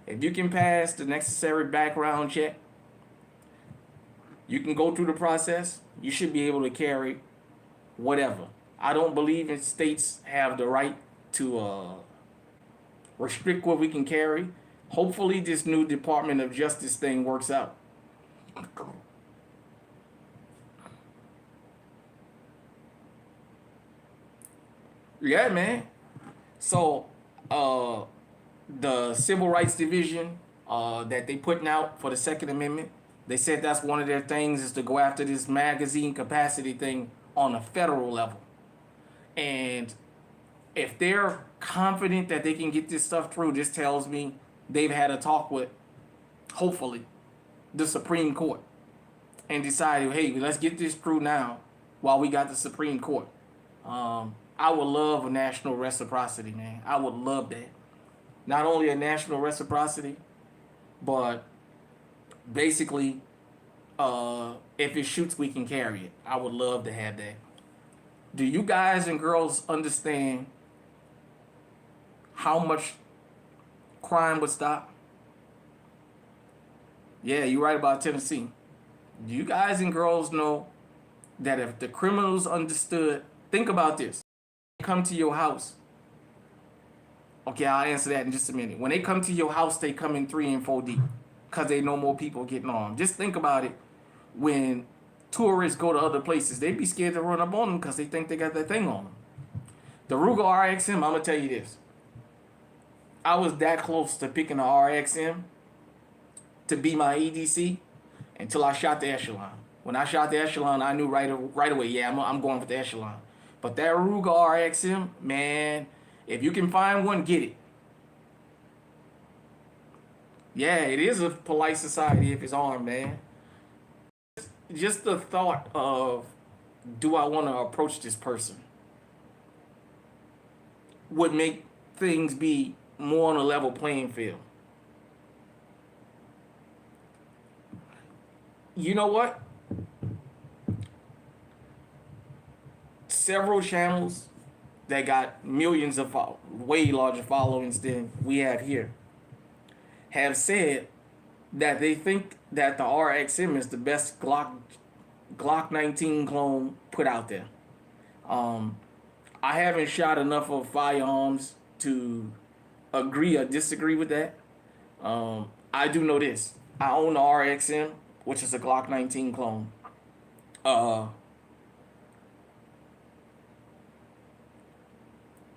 if you can pass the necessary background check, you can go through the process, you should be able to carry whatever. I don't believe in states have the right to restrict what we can carry. Hopefully this new Department of Justice thing works out. Yeah, man. So, the Civil Rights Division that they putting out for the Second Amendment, they said that's one of their things is to go after this magazine capacity thing on a federal level. And if they're confident that they can get this stuff through, this tells me they've had a talk with, hopefully, the Supreme Court and decided, hey, let's get this through now while we got the Supreme Court. I would love a national reciprocity, man. I would love that. Not only a national reciprocity, but basically, if it shoots, we can carry it. I would love to have that. Do you guys and girls understand how much crime would stop? Yeah, you're right about Tennessee. Do you guys and girls know that if the criminals understood, think about this. They come to your house. Okay, I'll answer that in just a minute. When they come to your house, they come in 3 and 4 deep because they know more people getting armed. Just think about it. When tourists go to other places, they be scared to run up on them because they think they got that thing on them. The Ruger RXM, I'm going to tell you this. I was that close to picking the RXM to be my EDC until I shot the Echelon. When I shot the Echelon, I knew right away, yeah, I'm going for the Echelon. But that Ruger RXM, man, if you can find one, get it. Yeah, it is a polite society if it's armed, man. Just the thought of, do I want to approach this person, would make things be more on a level playing field. You know what? Several channels that got millions of way larger followings than we have here have said that they think that the RXM is the best Glock 19 clone put out there. Um, I haven't shot enough of firearms to agree or disagree with that. I do know this. I own the RXM, which is a Glock 19 clone. Uh,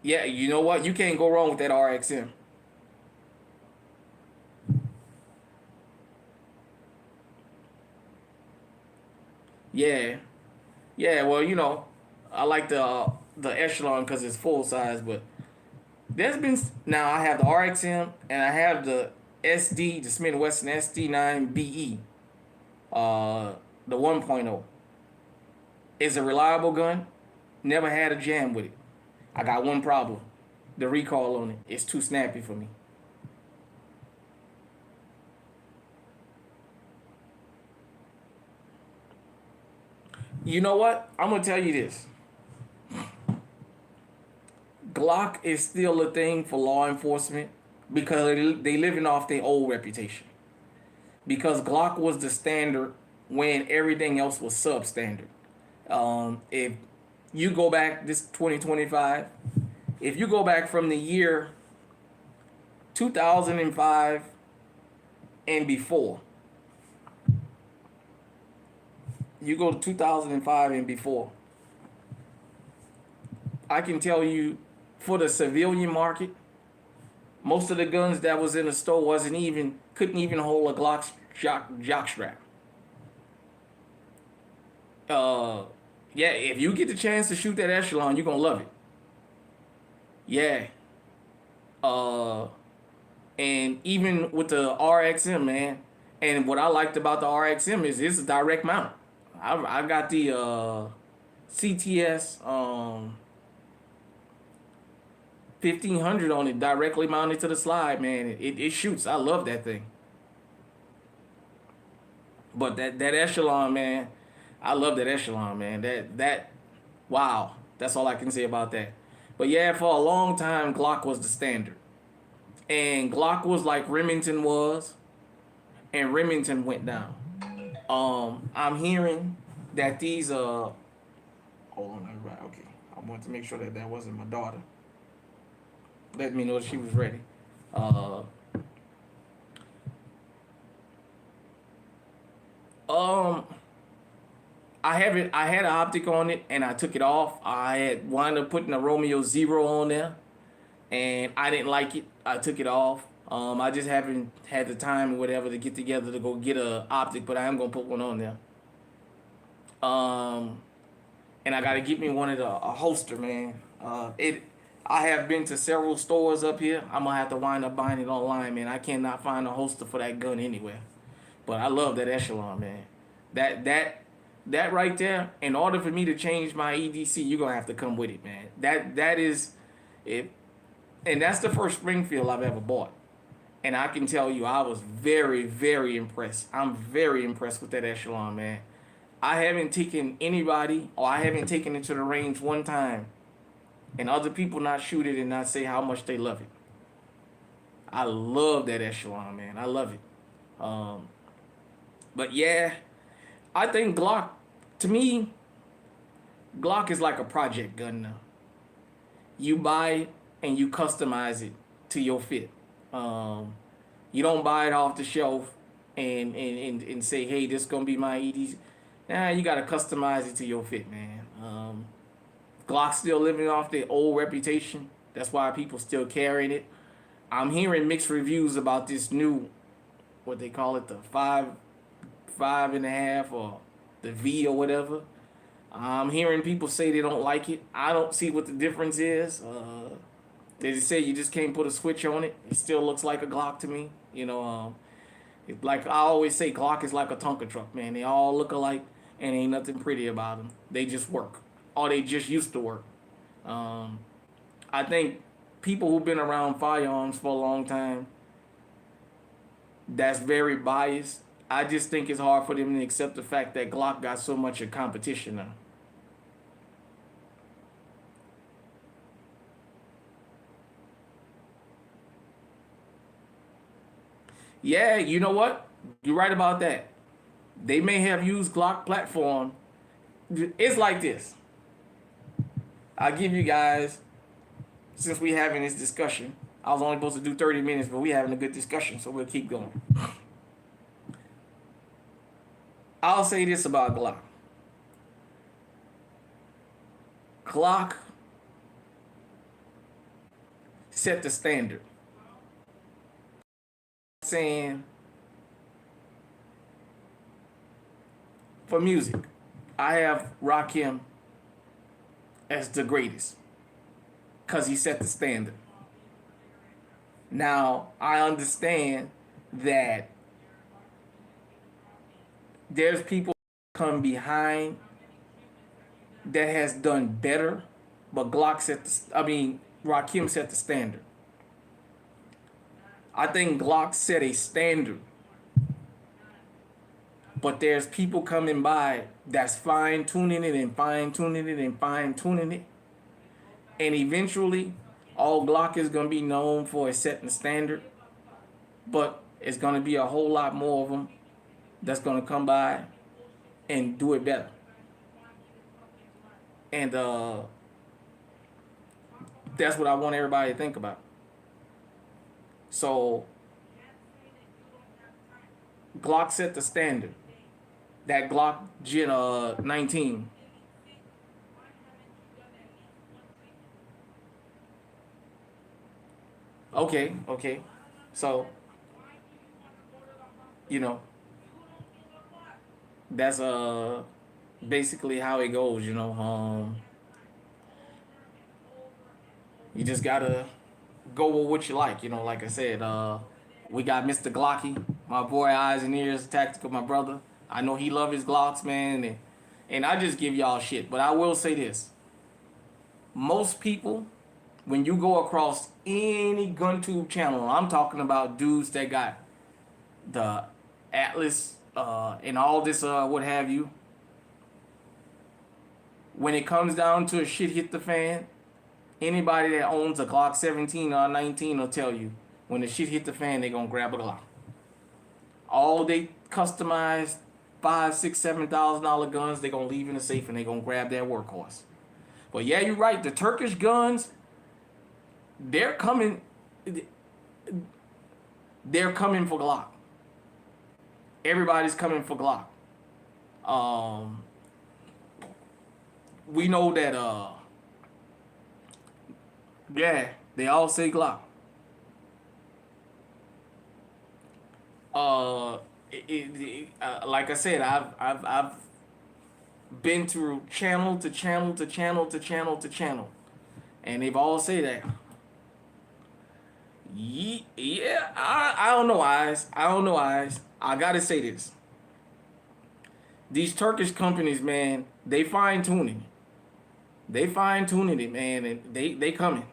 yeah, you know what? You can't go wrong with that RXM. Yeah, yeah. Well, I like the Echelon because it's full size, but there's been now I have the RXM and I have the SD, the Smith Wesson SD9 BE, uh, the 1.0. It's a reliable gun. Never had a jam with it. I got one problem: the recoil on it. It's too snappy for me. You know what? I'm gonna tell you this. Glock is still a thing for law enforcement because they living off their old reputation. Because Glock was the standard when everything else was substandard. If you go back this 2025, if you go back from the year 2005 and before, you go to 2005 and before, I can tell you for the civilian market, most of the guns that was in the store couldn't even hold a Glock jock strap. Uh, yeah, if you get the chance to shoot that Echelon, you're gonna love it. Yeah. Uh, and even with the RXM, man, and what I liked about the RXM is it's a direct mount. I got the CTS 1500 on it directly mounted to the slide, man. It shoots. I love that thing. But that Echelon, man, I love that Echelon, man. That wow. That's all I can say about that. But yeah, for a long time, Glock was the standard, and Glock was like Remington was, and Remington went down. I'm hearing that these hold on, everybody. Okay, I want to make sure that that wasn't my daughter. Let me know she was ready. Uh, um, I haven't. I had an optic on it, and I took it off. I had wound up putting a Romeo Zero on there, and I didn't like it. I took it off. I just haven't had the time or whatever to get together to go get a optic, but I am gonna put one on there. Um, and I gotta get me one of the a holster, man. It. I have been to several stores up here. I'm gonna have to wind up buying it online, man. I cannot find a holster for that gun anywhere. But I love that Echelon, man. That that that right there. In order for me to change my EDC, you're gonna have to come with it, man. That is it, and that's the first Springfield I've ever bought. And I can tell you, I was very, very impressed. I'm very impressed with that Echelon, man. I haven't taken anybody, or I haven't taken it to the range one time, and other people not shoot it and not say how much they love it. I love that Echelon, man. I love it. Um, but yeah, I think Glock, to me, Glock is like a project gun now. You buy it and you customize it to your fit. Um, you don't buy it off the shelf and say, hey, this gonna be my ED. Nah, you gotta customize it to your fit, man. Glock still living off their old reputation. That's why people still carrying it. I'm hearing mixed reviews about this new, what they call it, the five and a half, or the V or whatever. I'm hearing people say they don't like it. I don't see what the difference is. They just say you just can't put a switch on it. It still looks like a Glock to me. It's like I always say, Glock is like a Tonka truck, man. They all look alike, and ain't nothing pretty about them. They just work, or they just used to work. Um, I think people who've been around firearms for a long time, that's very biased. I just think it's hard for them to accept the fact that Glock got so much of competition now. Yeah, you know what? You're right about that. They may have used Glock platform. It's like this. I'll give you guys, since we having this discussion, I was only supposed to do 30 minutes, but we having a good discussion, so we'll keep going. I'll say this about Glock. Glock set the standard. Saying for music, I have Rakim as the greatest because he set the standard. Now, I understand that there's people come behind that has done better, but Rakim set the standard. I think Glock set a standard, but there's people coming by that's fine tuning it and fine tuning it and fine tuning it, and eventually, all Glock is gonna be known for is setting the standard, but it's gonna be a whole lot more of them that's gonna come by and do it better, and that's what I want everybody to think about. So Glock set the standard. That Glock Gen 19. Okay. So, you know, that's basically how it goes, you know. You just gotta go with what you like, you know, like I said, we got Mr. Glocky, my boy Eyes and Ears Tactical, my brother. I know he love his Glocks, man, and I just give y'all shit. But I will say this. Most people, when you go across any GunTube channel, I'm talking about dudes that got the Atlas and all this what have you. When it comes down to a shit hit the fan, anybody that owns a Glock 17 or 19 will tell you when the shit hit the fan, they gonna grab a Glock. All they customized $5, $6, $7,000 guns, they gonna leave in the safe and they gonna grab that workhorse. But yeah, you're right. The Turkish guns, they're coming. They're coming for Glock. Everybody's coming for Glock. We know that. Yeah, they all say Glock. Like I said, I've been through channel to channel to channel to channel to channel, and they've all say that. Yeah, I don't know, Eyes. I don't know, Eyes. I gotta say this. These Turkish companies, man, they fine tuning. They fine tuning it, man, and they coming.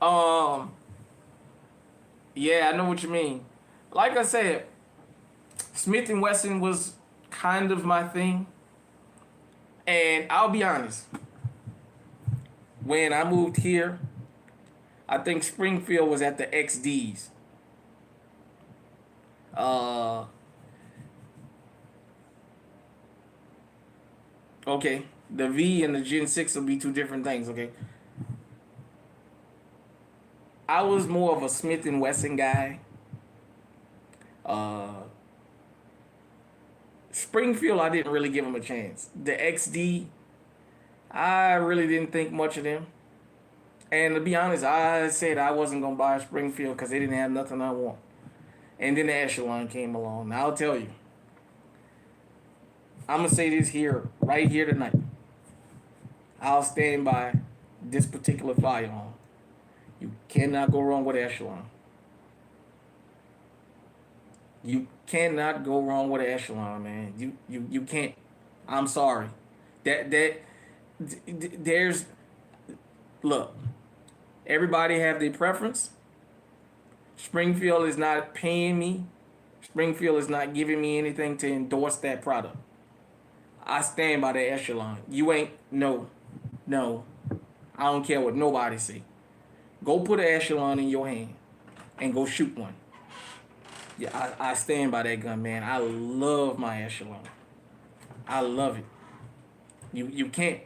um, yeah, I know what you mean. Like I said, Smith and Wesson was kind of my thing, and I'll be honest. When I moved here, I think Springfield was at the XDs. Uh, okay, the V and the Gen 6 will be two different things. Okay, I was more of a Smith and Wesson guy. Uh, Springfield, I didn't really give them a chance. The XD, I really didn't think much of them. And to be honest, I said I wasn't gonna buy a Springfield because they didn't have nothing I want. And then the Echelon came along. Now I'll tell you, I'm gonna say this here, right here tonight. I'll stand by this particular firearm. You cannot go wrong with Echelon. You cannot go wrong with Echelon, man. You can't. I'm sorry. That there's look. Everybody have their preference. Springfield is not paying me. Springfield is not giving me anything to endorse that product. I stand by the Echelon. You ain't no. I don't care what nobody say. Go put an Echelon in your hand and go shoot one. Yeah, I stand by that gun, man. I love my Echelon. I love it. You can't.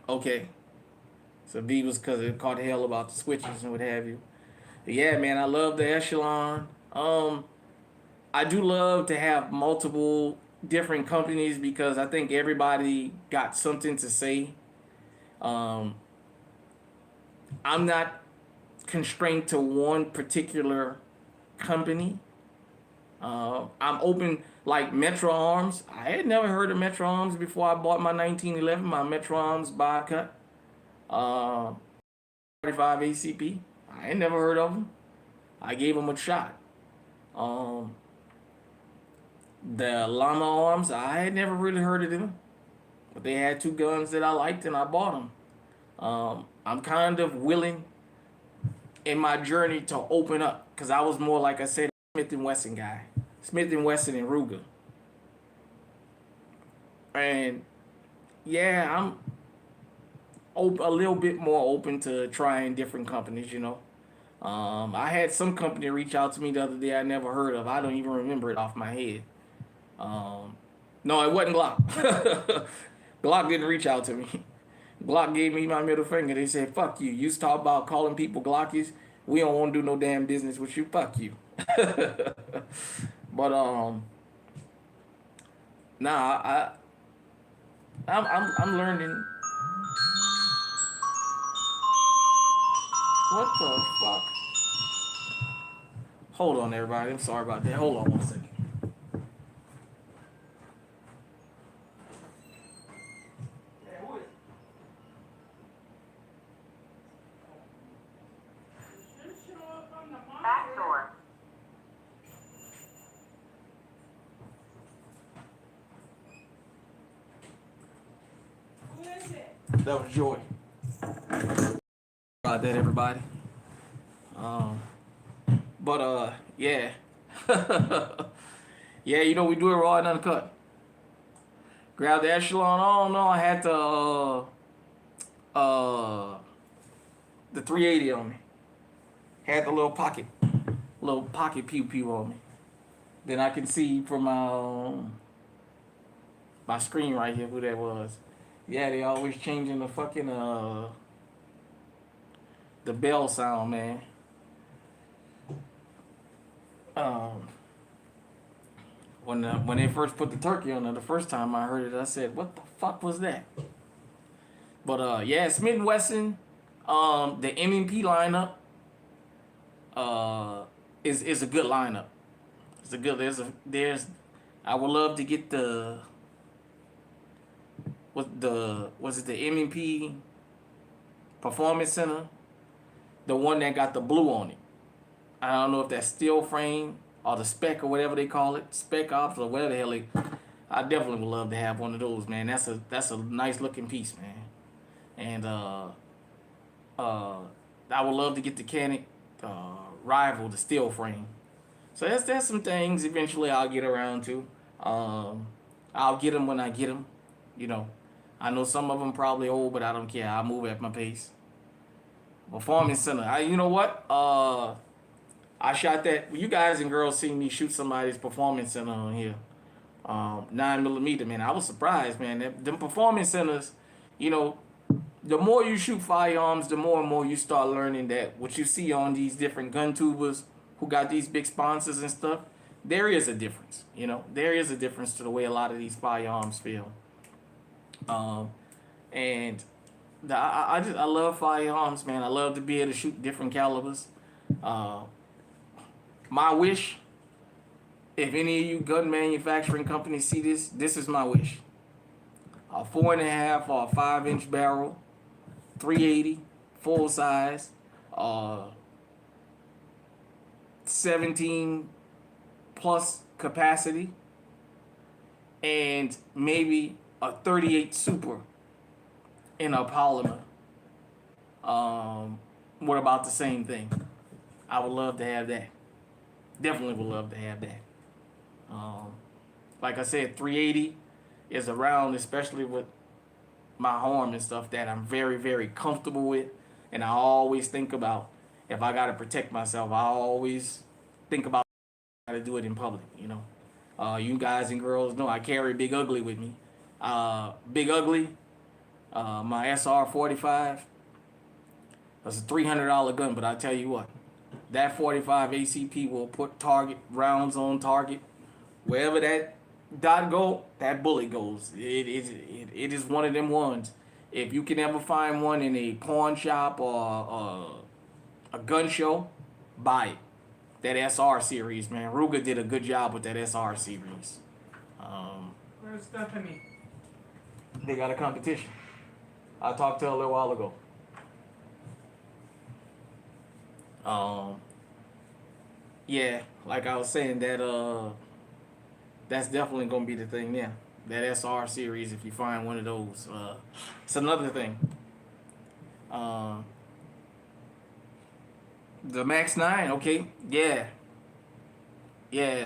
Okay. So B was because it caught hell about the switches and what have you. But yeah, man, I love the Echelon. I do love to have multiple different companies because I think everybody got something to say. Um, I'm not constrained to one particular company. I'm open, like Metro Arms. I had never heard of Metro Arms before I bought my 1911, my Metro Arms by cut. 45 ACP. I had never heard of them. I gave them a shot. Um, the Llama Arms, I had never really heard of them. But they had two guns that I liked and I bought them. I'm kind of willing in my journey to open up because I was more, like I said, Smith and Wesson guy. Smith and Wesson and Ruger. And yeah, I'm a little bit more open to trying different companies, you know. I had some company reach out to me the other day I never heard of. I don't even remember it off my head. No, it wasn't Glock. Glock didn't reach out to me. Glock gave me my middle finger. They said, fuck you. You talk about calling people Glockies. We don't want to do no damn business with you. Fuck you. But nah, I'm learning. What the fuck? Hold on, everybody. I'm sorry about that. Hold on one second. Backdoor. That was Joy. About that, everybody. But yeah. Yeah, you know we do it raw and uncut. Grab the Echelon. I don't know. I had the 380 on me. Had the little pocket pew pew on me. Then I can see from my screen right here who that was. Yeah, they always changing the fucking the bell sound, man. Um, when they first put the turkey on there, the first time I heard it, I said, "What the fuck was that?" But yeah, Smith and Wesson, the M&P lineup, is a good lineup. It's a good. There's. I would love to get was it the M&P Performance Center, the one that got the blue on it. I don't know if that's steel frame or the spec or whatever they call it, spec ops or whatever the hell they. I definitely would love to have one of those, man. That's a nice looking piece, man. And I would love to get the Canik rival, the steel frame. So that's some things eventually I'll get around to. I'll get them when I get them. You know, I know some of them probably old, but I don't care. I'll move at my pace. Performance Center. You know what? I shot that. You guys and girls seen me shoot somebody's Performance Center on here. 9mm, man. I was surprised, man. Them Performance Centers, you know, the more you shoot firearms, the more and more you start learning that what you see on these different gun tubers who got these big sponsors and stuff, there is a difference. You know, there is a difference to the way a lot of these firearms feel. And I love firearms, man. I love to be able to shoot different calibers. My wish if any of you gun manufacturing companies see this, this is my wish. A 4.5 or a 5-inch barrel, 380, full size, 17 plus capacity, and maybe a 38 super in a polymer. What about the same thing? I would love to have that. Definitely would love to have that. Like I said, 380 is around, especially with my arm and stuff, that I'm very, very comfortable with. And I always think about, if I got to protect myself, I always think about how to do it in public, you know. You guys and girls know I carry Big Ugly with me. Big Ugly, my SR45, that's a $300 gun, but I tell you what, that 45 ACP will put target rounds on target. Wherever that dot go, that bullet goes. It is one of them ones. If you can ever find one in a pawn shop or a gun show, buy it. That SR series, man. Ruger did a good job with that SR series. Where's Stephanie? They got a competition. I talked to her a little while ago. Yeah, like I was saying, that's definitely gonna be the thing. Yeah, that SR series. If you find one of those, it's another thing. The Max 9, okay, yeah, yeah,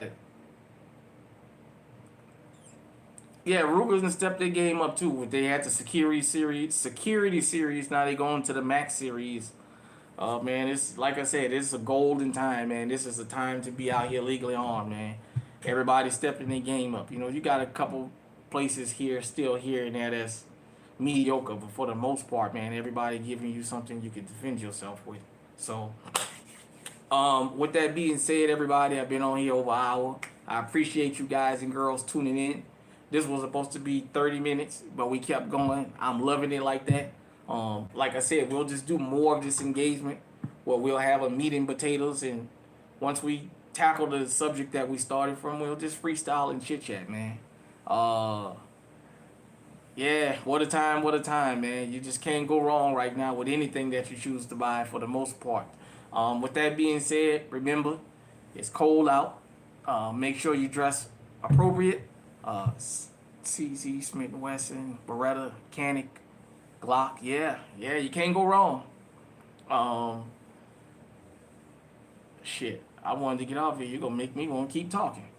yeah. Ruger's and stepped their game up too. They had the security series. Now they going to the Max series. Man, it's like I said, it's a golden time, man. This is a time to be out here legally armed, man. Everybody stepping their game up. You know, you got a couple places still here and there that's mediocre, but for the most part, man, everybody giving you something you can defend yourself with. So, with that being said, everybody, I've been on here over an hour. I appreciate you guys and girls tuning in. This was supposed to be 30 minutes, but we kept going. I'm loving it like that. Like I said, we'll just do more of this engagement where we'll have a meat and potatoes, and once we tackle the subject that we started from, we'll just freestyle and chit chat, man. Yeah, what a time, man. You just can't go wrong right now with anything that you choose to buy for the most part. With that being said, remember, it's cold out. Make sure you dress appropriate. CZ, Smith & Wesson, Beretta, Canic, Glock, yeah, you can't go wrong. Shit, I wanted to get off here. You're gonna make me want to keep talking.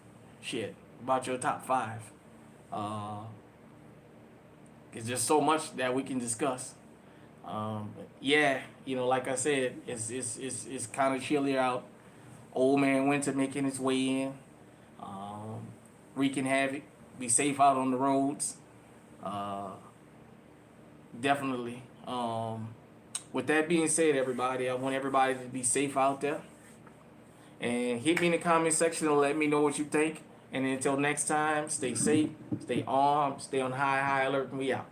Shit, about your top 5. It's just so much that we can discuss. Yeah, you know, like I said, it's kind of chilly out. Old man winter making its way in, wreaking havoc. Be safe out on the roads. Definitely. With that being said, everybody, I want everybody to be safe out there. And hit me in the comment section and let me know what you think. And until next time, stay safe, stay armed, stay on high alert, and we out.